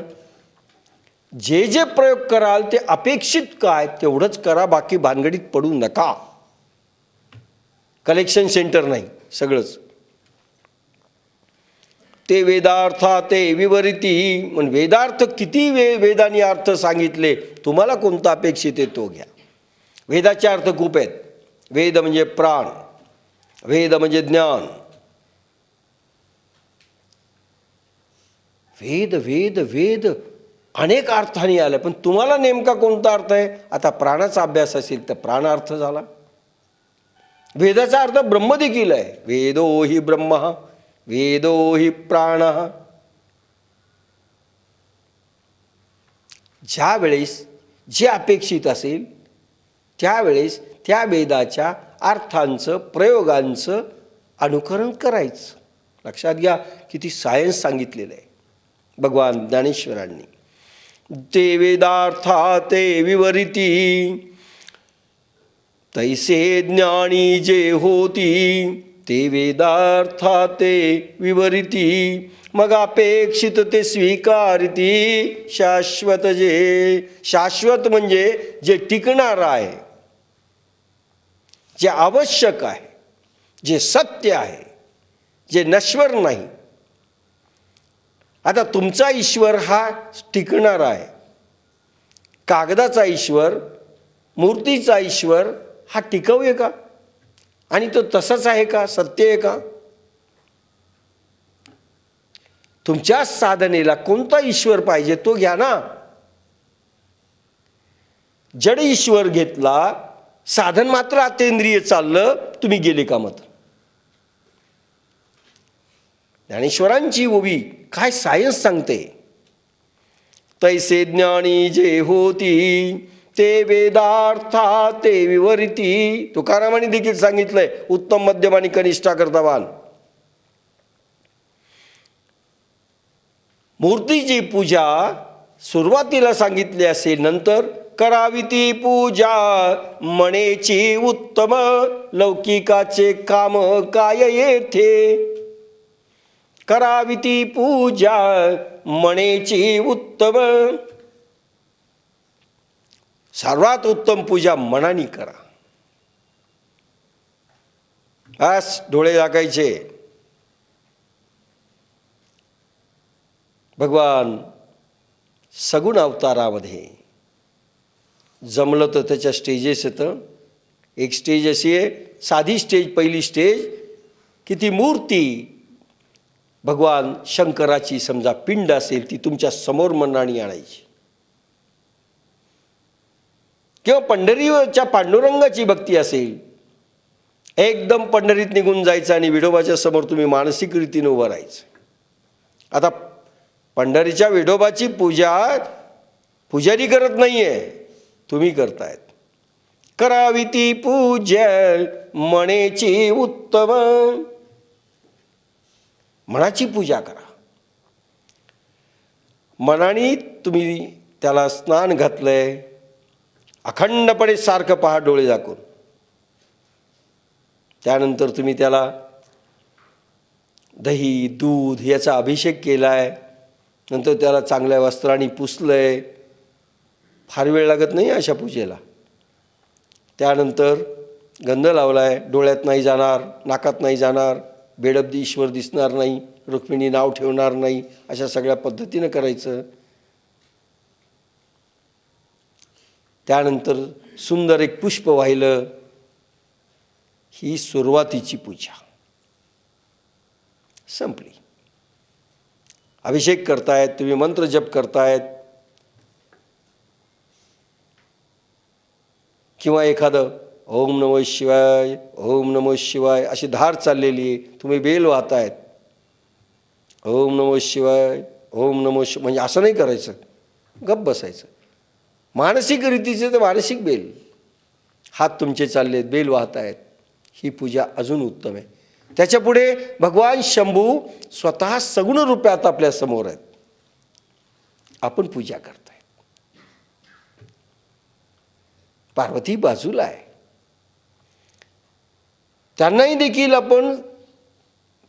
Speaker 1: जे जे प्रयोग कराल ते अपेक्षित काय तेवढंच करा, बाकी भानगडीत पडू नका. कलेक्शन सेंटर नाही सगळंच. ते वेदार्था ते विवरिती. म्हणजे वेदार्थ किती वेदांनी अर्थ सांगितले, तुम्हाला कोणता अपेक्षित आहे तो घ्या. वेदाचे अर्थ खूप आहेत. वेद म्हणजे प्राण, वेद म्हणजे ज्ञान. वेद वेद वेद अनेक अर्थाने आले, पण तुम्हाला नेमका कोणता अर्थ आहे? आता प्राणाचा अभ्यास असेल तर प्राण अर्थ झाला. वेदाचा अर्थ ब्रह्म देखील आहे. वेदो हि ब्रह्म, वेदो हि प्राण. ज्या वेळेस जे अपेक्षित असेल त्यावेळेस त्या वेदाच्या अर्थांचं प्रयोगांचं अनुकरण करायचं. लक्षात घ्या किती सायन्स सांगितलेलं आहे भगवान ज्ञानेश्वरांनी. ते वेदार्था ते विवरिती. तैसे ज्ञानी जे होती ते वेदार्था ते विवरिती. मग अपेक्षित ते स्वीकारिती. शाश्वत जे, शाश्वत म्हणजे जे टिकणार आहे, जे आवश्यक आहे, जे सत्य आहे, जे नश्वर नाही. आता तुमचा ईश्वर हा टिकणारा आहे. कागदाचा ईश्वर, मूर्तीचा ईश्वर हा टिकाऊ आहे का? आणि तो तसाच आहे का? सत्य आहे का? तुमच्या साधनेला कोणता ईश्वर पाहिजे तो घ्या ना. जड ईश्वर घेतला, साधन मात्र अतींद्रिय चाललं, तुम्ही गेले कामात. ज्ञानेश्वरांची ओवी काय सायन्स सांगते. तैसे ज्ञानी जे होती ते वेदार्था ते विवरिती. तुकारामांनी देखील सांगितलंय उत्तम, मध्यम आणि कनिष्ठा करतावान. मूर्तीची पूजा सुरुवातीला सांगितली असेल, नंतर करावी ती पूजा म्हणेची उत्तम, लौकिकाचे काम काय येथे. करावी ती पूजा म्हणेची उत्तम. सर्वात उत्तम पूजा मनाने करा. बस डोळे झाकायचे. भगवान सगुण अवतारामध्ये जमलं तर त्याच्या स्टेजेस येतं. एक स्टेज अशी आहे, साधी स्टेज, पहिली स्टेज की ती मूर्ती भगवान शंकराची समजा पिंड असेल, ती तुमच्या समोर मनाने आणायची. किंवा पंढरीच्या पांडुरंगाची भक्ती असेल, एकदम पंढरीत निघून जायचं आणि विठोबाच्या समोर तुम्ही मानसिक रीतीने उभं राहायचं. आता पंढरीच्या विठोबाची पूजा पुजारी करत नाहीये, तुम्ही करतायत. करावी ती पूजा म्हणेची उत्तम. मनाची पूजा करा. मनाने तुम्ही त्याला स्नान घातलंय, अखंडपणे सारखं पहा डोळे झाकून. त्यानंतर तुम्ही त्याला दही दूध याचा अभिषेक केलाय, नंतर त्याला चांगल्या वस्त्राने पुसलंय. फार वेळ लागत नाही अशा पूजेला. त्यानंतर गंध लावलाय, डोळ्यात नाही जाणार, नाकात नाही जाणार, बेडबदी ईश्वर दिसणार नाही, रुक्मिणी नाव ठेवणार नाही, अशा सगळ्या पद्धतीनं करायचं. त्यानंतर सुंदर एक पुष्प वाहिलं. ही सुरुवातीची पूजा संपली. अभिषेक करतायत तुम्ही, मंत्र जप करतायत, किंवा एखादं ओम नमः शिवाय ओम नमः शिवाय अशी धार चाललेली आहे, तुम्ही बेल वाहतायत. ओम नमः शिवाय ओम नमः शिवाय म्हणजे असं नाही करायचं, गप्प बसायचं. मानसिक रीतीचे तर मानसिक बेल, हात तुमचे चाललेत, बेल वाहतायत, ही पूजा अजून उत्तम आहे. त्याच्या पुढे भगवान शंभू स्वतः सगुण रूपात आपल्या समोर आहेत, आपण पूजा करताय. पार्वती बाजूला आहे, त्यांनाही देखील आपण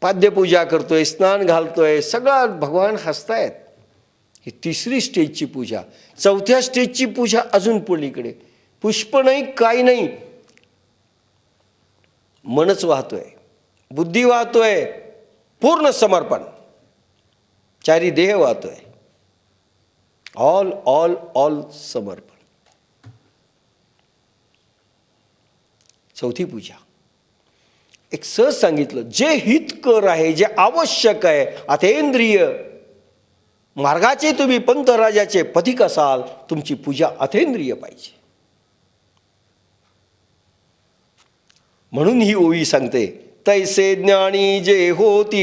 Speaker 1: पाद्यपूजा करतोय, स्नान घालतोय, सगळं भगवान हसतायत. ही तिसरी स्टेजची पूजा. चौथ्या स्टेजची पूजा अजून पलीकडे. पुष्प नाही, काही नाही, मनच वाहतोय, बुद्धी वाहतोय, पूर्ण समर्पण, चारी देह वाहतोय, ऑल ऑल ऑल समर्पण. चौथी पूजा एक सहज सांगितलं, जे हितकर आहे, जे आवश्यक आहे, अथेंद्रिय मार्गाचे तुम्ही पंथराजाचे पथिक असाल, तुमची पूजा अथेंद्रिय पाहिजे. म्हणून ही ओवी सांगते, तैसे ज्ञानी जे होती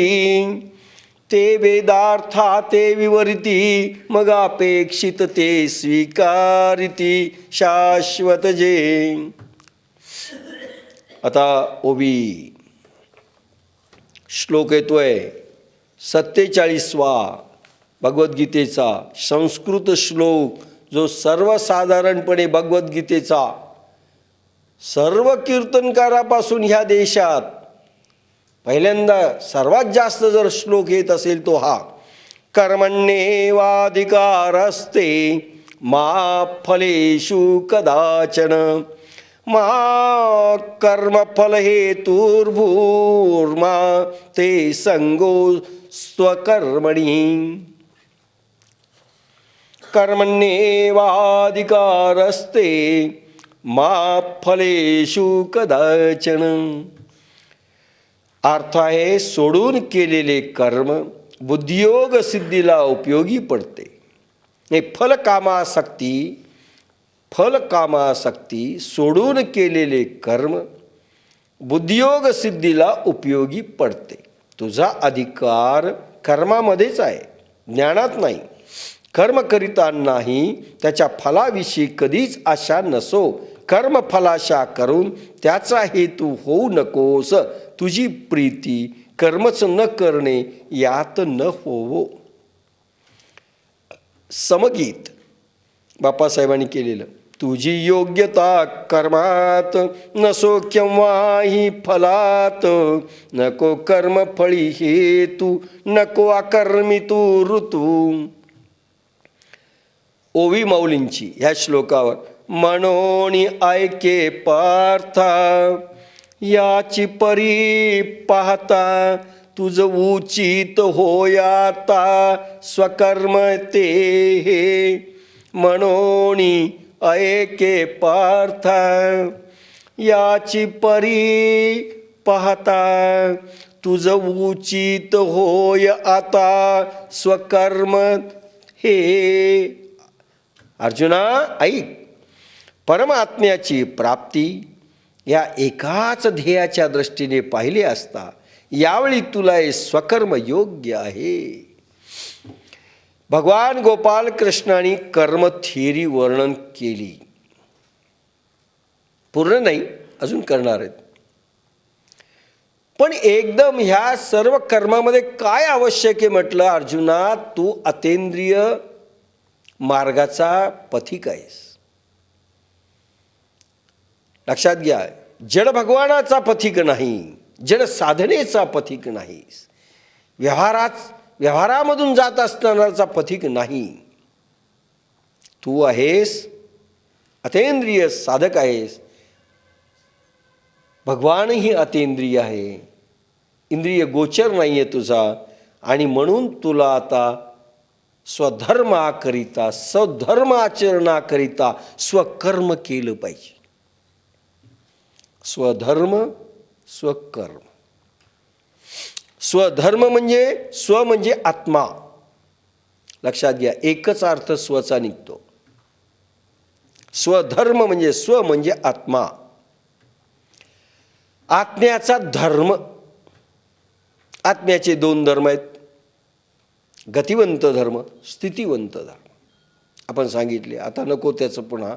Speaker 1: ते वेदार्था ते विवरिती, मग अपेक्षित ते स्वीकारिती शाश्वत जे. आता ओवी श्लोक येतोय 47वा भगवद्गीतेचा संस्कृत श्लोक, जो सर्वसाधारणपणे भगवद्गीतेचा सर्व कीर्तनकारापासून ह्या देशात पहिल्यांदा सर्वात जास्त जर श्लोक येत असेल तो हा. कर्मण्येवाधिकारस्ते मा फलेषु कदाचन मा कर्मफल हेतुर्भूर्मा ते संगो स्वकर्मणी कर्मण्येवाधिकारस्ते मा फलेषु कदाचन. अर्थ आहे सोडून केलेले कर्म बुद्धियोग सिद्धीला उपयोगी पडते. हे फलकामासक्ती सोडून केलेले कर्म बुद्धियोग सिद्धीला उपयोगी पडते. तुझा अधिकार कर्मामध्येच आहे, ज्ञानात नाही. कर्म करीतानाही त्याच्या फलाविषयी कधीच आशा नसो. कर्मफलाशा करून त्याचा हेतू होऊ नकोस. तुझी प्रीती कर्मच न करणे यात न होवो. समगीत बापासाहेबांनी केलेलं. तुझी योग्यता कर्मात नसो केव्हाही फलात, नको कर्म फळी हेतू नको आकर्मी तू ऋतू. ओवी माऊलींची ह्या श्लोकावर म्हणून ऐके पार्था याची परी पाहता, तुझ उचित होयाता स्वकर्म ते हे. म्हणून ऐके पार्था याची परी पाहता, तुझ उचित होय आता स्वकर्म हे. अर्जुना ऐक, परमात्म्याची प्राप्ती या एकाच ध्येयाच्या दृष्टीने पाहिले असता यावेळी तुला हे स्वकर्म योग्य आहे. भगवान गोपाल कृष्णाने कर्म थिअरी वर्णन केली. पूर्ण नाही, अजून करणार आहेत. पण एकदम ह्या सर्व कर्मामध्ये काय आवश्यक आहे म्हटलं, अर्जुना तू अतींद्रिय मार्गाचा पथिक आहेस. लक्षात घ्या, जड भगवानाचा पथिक नाही, जड साधनेचा पथिक नाहीस, व्यवहारामधून जात असणाराचा पथिक नाही. तू आहेस अतींद्रिय साधक आहेस. भगवानही अतींद्रिय आहे, इंद्रिय गोचर नाही आहे तुझा. आणि म्हणून तुला आता स्वधर्माकरिता सद्धर्म आचरणाकरिता स्वकर्म केलं पाहिजे. स्वधर्म स्वकर्म. स्वधर्म म्हणजे स्व म्हणजे आत्मा. लक्षात घ्या, एकच अर्थ स्वचा निघतो. स्वधर्म म्हणजे स्व म्हणजे आत्मा. आत्म्याचा धर्म. आत्म्याचे दोन धर्म आहेत, गतिवंत धर्म, स्थितिवंत धर्म. आपण सांगितले, आता नको त्याचं पुन्हा.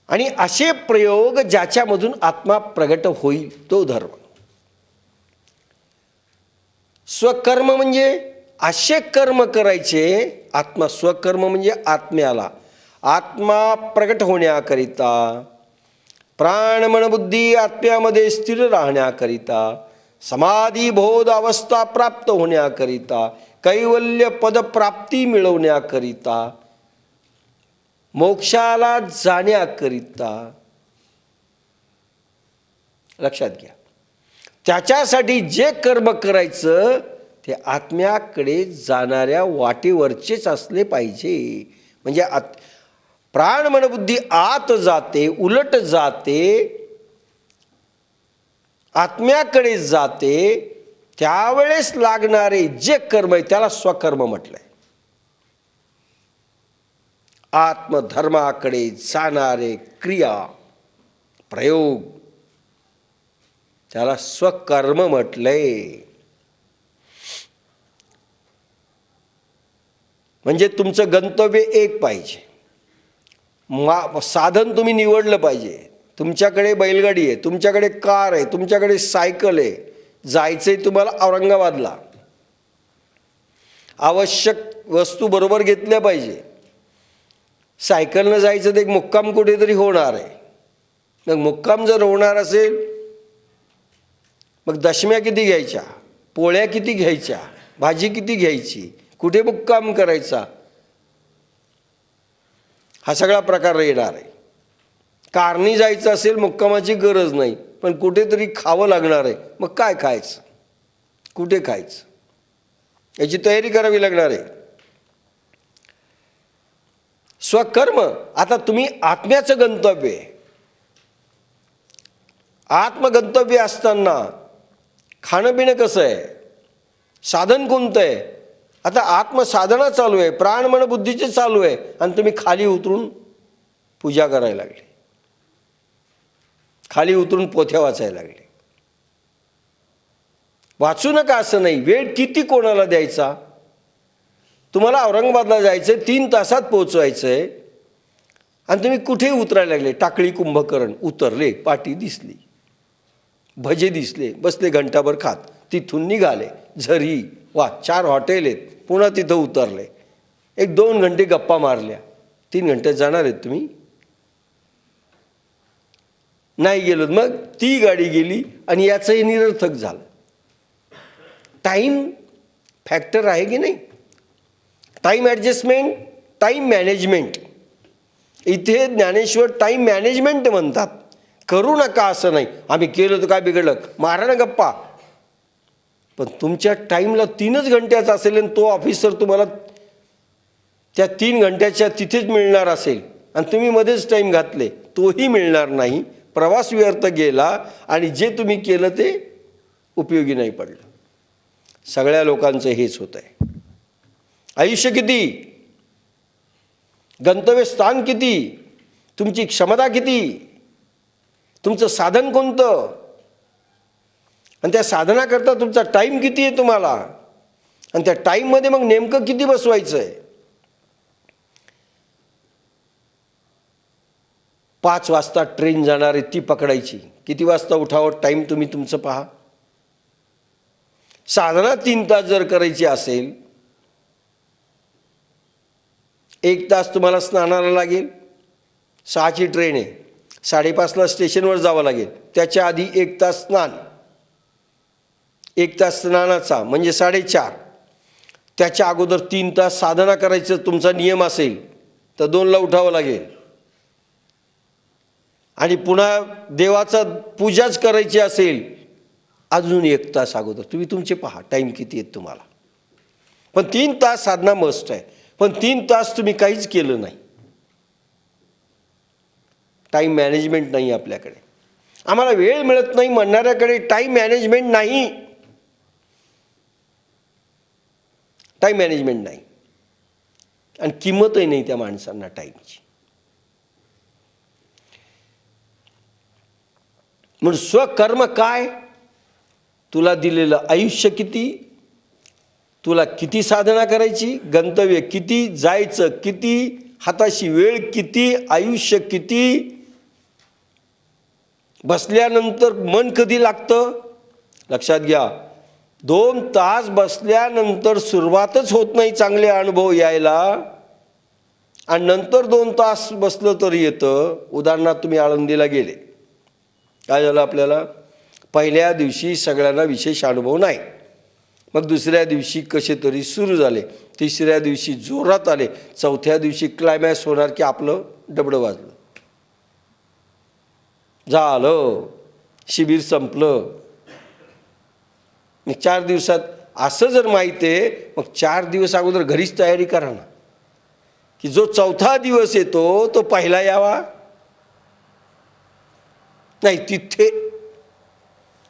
Speaker 1: आणि असे प्रयोग ज्याच्यामधून आत्मा प्रगट होईल तो धर्म. स्वकर्म म्हणजे असे कर्म करायचे. आत्मा स्वकर्म म्हणजे आत्म्याला आत्मा प्रगट होण्याकरिता, प्राण मन बुद्धी आत्म्यामध्ये स्थिर राहण्याकरिता, समाधी बोध अवस्था प्राप्त होण्याकरिता, कैवल्य पदप्राप्ती मिळवण्याकरिता, मोक्षाला जाण्याकरिता. लक्षात घ्या, त्याच्यासाठी जे कर्म करायचं ते आत्म्याकडे जाणाऱ्या वाटेवरचेच असले पाहिजे. म्हणजे प्राण मन बुद्धी आत जाते, उलट जाते, आत्म्याकडे जाते. त्यावेळेस लागणारे जे कर्म आहे त्याला स्वकर्म म्हटलंय. आत्मधर्माकडे जाणारे क्रिया प्रयोग त्याला स्वकर्म म्हटलंय. म्हणजे तुमचं गंतव्य एक पाहिजे, साधन तुम्ही निवडलं पाहिजे. तुमच्याकडे बैलगाडी आहे, तुमच्याकडे कार आहे, तुमच्याकडे सायकल आहे, जायचंय तुम्हाला औरंगाबादला. आवश्यक वस्तू बरोबर घेतल्या पाहिजे. सायकलनं जायचं तर एक मुक्काम कुठेतरी होणार आहे. मग मुक्काम जर होणार असेल, मग दशम्या किती घ्यायच्या, पोळ्या किती घ्यायच्या, भाजी किती घ्यायची, कुठे मुक्काम करायचा, हा सगळा प्रकार येणार आहे. कारणी जायचं असेल, मुक्कामाची गरज नाही, पण कुठेतरी खावं लागणार आहे. मग काय खायचं, कुठे खायचं, याची तयारी करावी लागणार आहे. स्वकर्म. आता तुम्ही आत्म्याचं गंतव्य आहे. आत्मगंतव्य असताना खाणं पिणं कसं आहे, साधन कोणतं आहे? आता आत्मसाधना चालू आहे, प्राण मन बुद्धीचे चालू आहे, आणि तुम्ही खाली उतरून पूजा करायला लागले, खाली उतरून पोथ्या वाचायला लागले. वाचू नका असं नाही. वेळ किती कोणाला द्यायचा? तुम्हाला औरंगाबादला जायचं आहे, 3 तासात पोचवायचं आहे, आणि तुम्ही कुठे उतरायला लागले? टाकळी कुंभकर्ण उतरले, पाटी दिसली, भजे दिसले, बसले घंटाभर खात, तिथून निघाले झरी, वा 4 हॉटेल आहेत, पुन्हा तिथं उतरले, 1-2 घंटे गप्पा मारल्या. 3 घंटे जाणार आहेत तुम्ही? नाही गेलो. मग ती गाडी गेली आणि याचंही निरर्थक झालं. टाईम फॅक्टर आहे की नाही? Time adjustment, time management. इथे ज्ञानेश्वर टाईम मॅनेजमेंट म्हणतात. करू नका असं नाही, आम्ही केलं तर काय बिघडलं, मारा ना गप्पा. पण तुमच्या टाईमला 3च घंट्याचा असेल आणि तो ऑफिसर तुम्हाला त्या 3 घंट्याच्या तिथेच मिळणार असेल, आणि तुम्ही मध्येच टाईम घातले, तोही मिळणार नाही. प्रवास व्यर्थ गेला, आणि जे तुम्ही केलं ते उपयोगी नाही पडलं. सगळ्या लोकांचं हेच होत आहे. आयुष्य किती, गंतव्यस्थान किती, तुमची क्षमता किती, तुमचं साधन कोणतं, आणि त्या साधनाकरता तुमचा टाईम किती आहे तुम्हाला, आणि त्या टाईममध्ये मग नेमकं किती बसवायचं आहे. 5 वाजता ट्रेन जाणार आहे, ती पकडायची. किती वाजता उठावं, टाईम तुम्ही तुमचं पहा. साधना 3 तास जर करायची असेल, 1 तास तुम्हाला स्नानाला लागेल. 6ची ट्रेन आहे, 5:30ला स्टेशनवर जावं लागेल. त्याच्या आधी 1 तास स्नान, 1 तास स्नानाचा म्हणजे 4:30. त्याच्या अगोदर 3 तास साधना करायचं तुमचा नियम असेल तर 2ला उठावं लागेल. आणि पुन्हा देवाचा पूजाच करायची असेल अजून 1 तास अगोदर. तुम्ही तुमचे पहा टाईम किती आहेत तुम्हाला. पण 3 तास साधना मस्ट आहे. पण 3 तास तुम्ही काहीच केलं नाही. टाईम मॅनेजमेंट नाही आपल्याकडे. आम्हाला वेळ मिळत नाही म्हणणाऱ्याकडे टाईम मॅनेजमेंट नाही. टाईम मॅनेजमेंट नाही, आणि किंमतही नाही त्या माणसांना टाईमची. म्हणून स्वकर्म काय, तुला दिलेलं आयुष्य किती, तुला किती साधना करायची, गंतव्य किती, जायचं किती, हाताशी वेळ किती, आयुष्य किती, बसल्यानंतर मन कधी लागतं. लक्षात घ्या, 2 तास बसल्यानंतर सुरुवातच होत नाही चांगले अनुभव यायला, आणि नंतर 2 तास बसलं तर येतं. उदाहरणार्थ तुम्ही आळंदीला गेले, काय झालं आपल्याला, पहिल्या दिवशी सगळ्यांना विशेष अनुभव नाही. मग दुसऱ्या दिवशी कसे तरी सुरू झाले, 3ऱ्या दिवशी जोरात आले, 4थ्या दिवशी क्लायमॅक्स होणार की आपलं डबडं वाजलं, झालं, शिबिर संपलं. मग 4 दिवसात असं जर माहिती आहे, मग 4 दिवस अगोदर घरीच तयारी करा ना, की जो 4था दिवस येतो तो पहिला यावा. नाही तिथे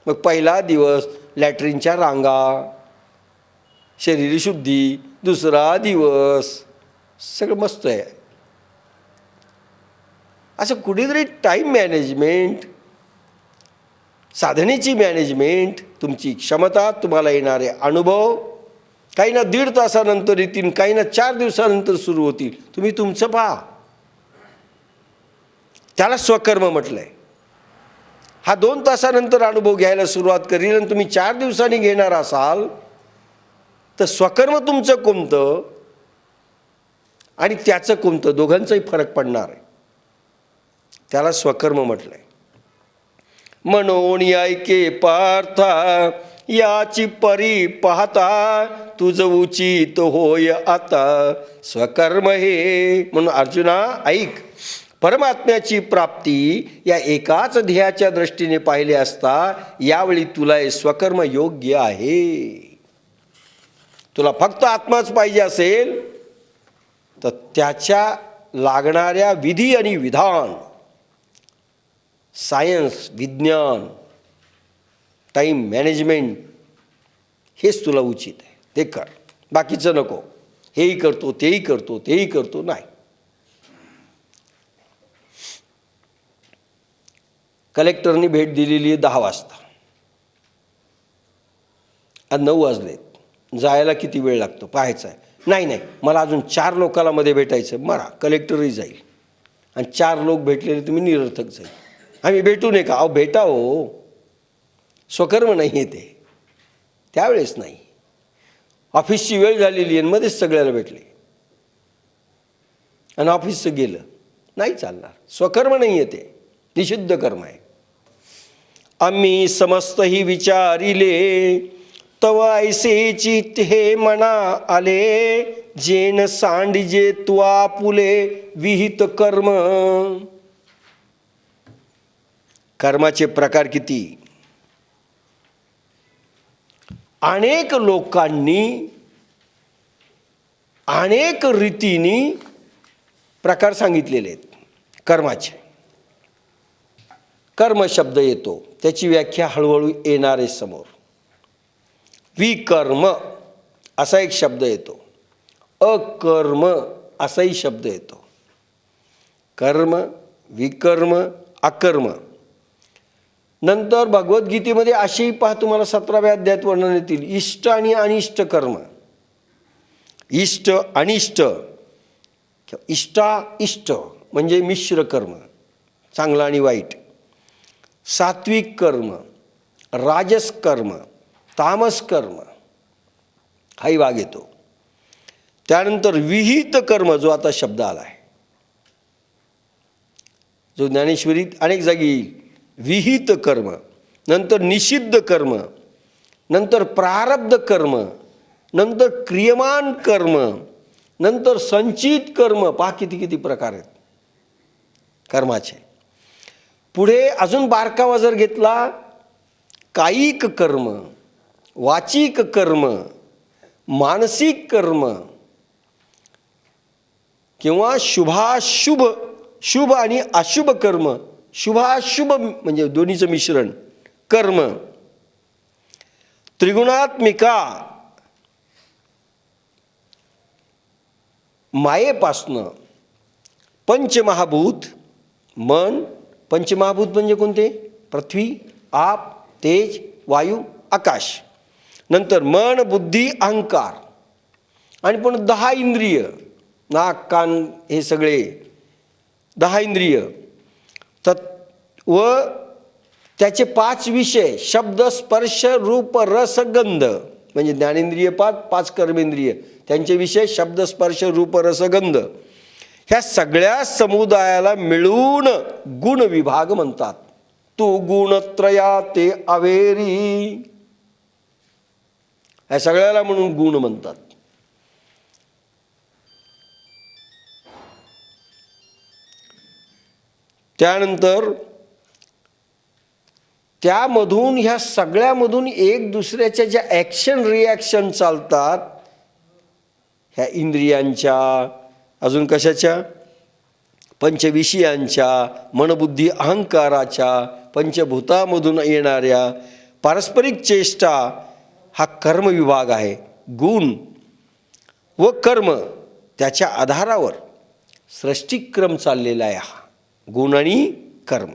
Speaker 1: मग पहिला दिवस लॅट्रिनच्या रांगा, शरीरशुद्धी, 2रा दिवस सगळं मस्त आहे. असं कुठेतरी टाईम मॅनेजमेंट, साधनेची मॅनेजमेंट, तुमची क्षमता, तुम्हाला येणारे अनुभव, काही ना 1.5 तासानंतर येतील, काही ना 4 दिवसानंतर सुरू होतील. तुम्ही तुमचं पहा. त्याला स्वकर्म म्हटलंय. हा 2 तासानंतर अनुभव घ्यायला सुरुवात करील आणि तुम्ही 4 दिवसांनी घेणार असाल तर स्वकर्म तुमचं कोणतं आणि त्याचं कोणतं, दोघांचाही फरक पडणार आहे. त्याला स्वकर्म म्हटलंय. म्हणून ऐके पार्था याची परी पाहता, तुझ उचित होय आता स्वकर्म हे. म्हणून अर्जुना ऐक, परमात्म्याची प्राप्ती या एकाच ध्येयाच्या दृष्टीने पाहिले असता यावेळी तुला हे स्वकर्म योग्य आहे. तुला फक्त आत्माच पाहिजे असेल तर त्याच्या लागणाऱ्या विधी आणि विधान, सायन्स, विज्ञान, टाईम मॅनेजमेंट हेच तुला उचित आहे, ते कर. बाकीचं नको. हेही करतो, तेही करतो, तेही करतो, नाही. कलेक्टरनी भेट दिलेली आहे 10 वाजता. आज 9 वाजलेत. जायला किती वेळ लागतो पाहायचं आहे. नाही, मला अजून 4 लोकांना मध्ये भेटायचं. मरा, कलेक्टरही जाईल आणि 4 लोक भेटलेले तुम्ही निरर्थक जाईल. आम्ही भेटू नये का? अहो भेटा हो. स्वकर्म नाही आहे ते, त्यावेळेस नाही. ऑफिसची वेळ झालेली आहे मध्येच सगळ्याला भेटले आणि ऑफिसचं गेलं, नाही चालणार. स्वकर्म नाही आहे ते, निषिद्ध कर्म आहे. आम्ही समस्तही विचारिले तव ऐसे चित हे मना आले, जेन सांडिजे तुआ पुले विहित कर्म. कर्माचे प्रकार किती. अनेक लोकांनी अनेक रीतीने प्रकार सांगितलेले आहेत कर्माचे. कर्म शब्द येतो, त्याची व्याख्या हळूहळू येणार आहे समोर. विकर्म असा एक शब्द येतो, अकर्म असाही शब्द येतो. कर्म, विकर्म, अकर्म. नंतर भगवद्गीतेमध्ये असेही पहा तुम्हाला 17व्या अध्यायात वर्णन येतील इष्ट आणि अनिष्ट कर्म. इष्ट, अनिष्ट. इष्ट म्हणजे मिश्र कर्म, चांगलं आणि वाईट. सात्विक कर्म, राजस कर्म, तामस कर्म हाही भाग येतो. त्यानंतर विहित कर्म जो आता शब्द आला आहे, जो ज्ञानेश्वरीत अनेक जागी विहित कर्म, नंतर निषिद्ध कर्म, नंतर प्रारब्ध कर्म, नंतर क्रियमान कर्म, नंतर संचित कर्म. पहा किती किती प्रकार आहेत कर्माचे. पुढे अजून बारकावा जर घेतला, कायिक कर्म, वाचिक कर्म, मानसिक कर्म किंवा शुभाशुभ, शुभ आणि अशुभ कर्म. शुभाशुभ म्हणजे दोन्हीचं मिश्रण कर्म. त्रिगुणात्मिका, मायेपासनं पंचमहाभूत, मन. पंचमहाभूत म्हणजे कोणते? पृथ्वी, आप, तेज, वायू, आकाश. नंतर मन, बुद्धी, अहंकार. आणि पण 10 इंद्रिय, नाक, कान, हे सगळे 10 इंद्रिय. व त्याचे 5 विषय, शब्द, स्पर्श, रूप, रस, गंध. म्हणजे ज्ञानेंद्रिय 5 कर्मेंद्रिय, त्यांचे विषय शब्द, स्पर्श, रूप, रस, गंध. ह्या सगळ्या समुदायाला मिळून गुण विभाग म्हणतात. तू गुणत्रया ते अवेरी, ह्या सगळ्याला म्हणून गुण म्हणतात. त्यानंतर त्यामधून, ह्या सगळ्यामधून एक दुसऱ्याच्या ज्या ॲक्शन रिॲक्शन चालतात, ह्या इंद्रियांच्या, अजून कशाच्या? पंचविषयांच्या, मनबुद्धी अहंकाराच्या, पंचभूतामधून येणाऱ्या पारस्परिक चेष्टा, हा कर्मविभाग आहे. गुण व कर्म त्याच्या आधारावर सृष्टिक्रम चाललेला आहे. हा गुण आणि कर्म.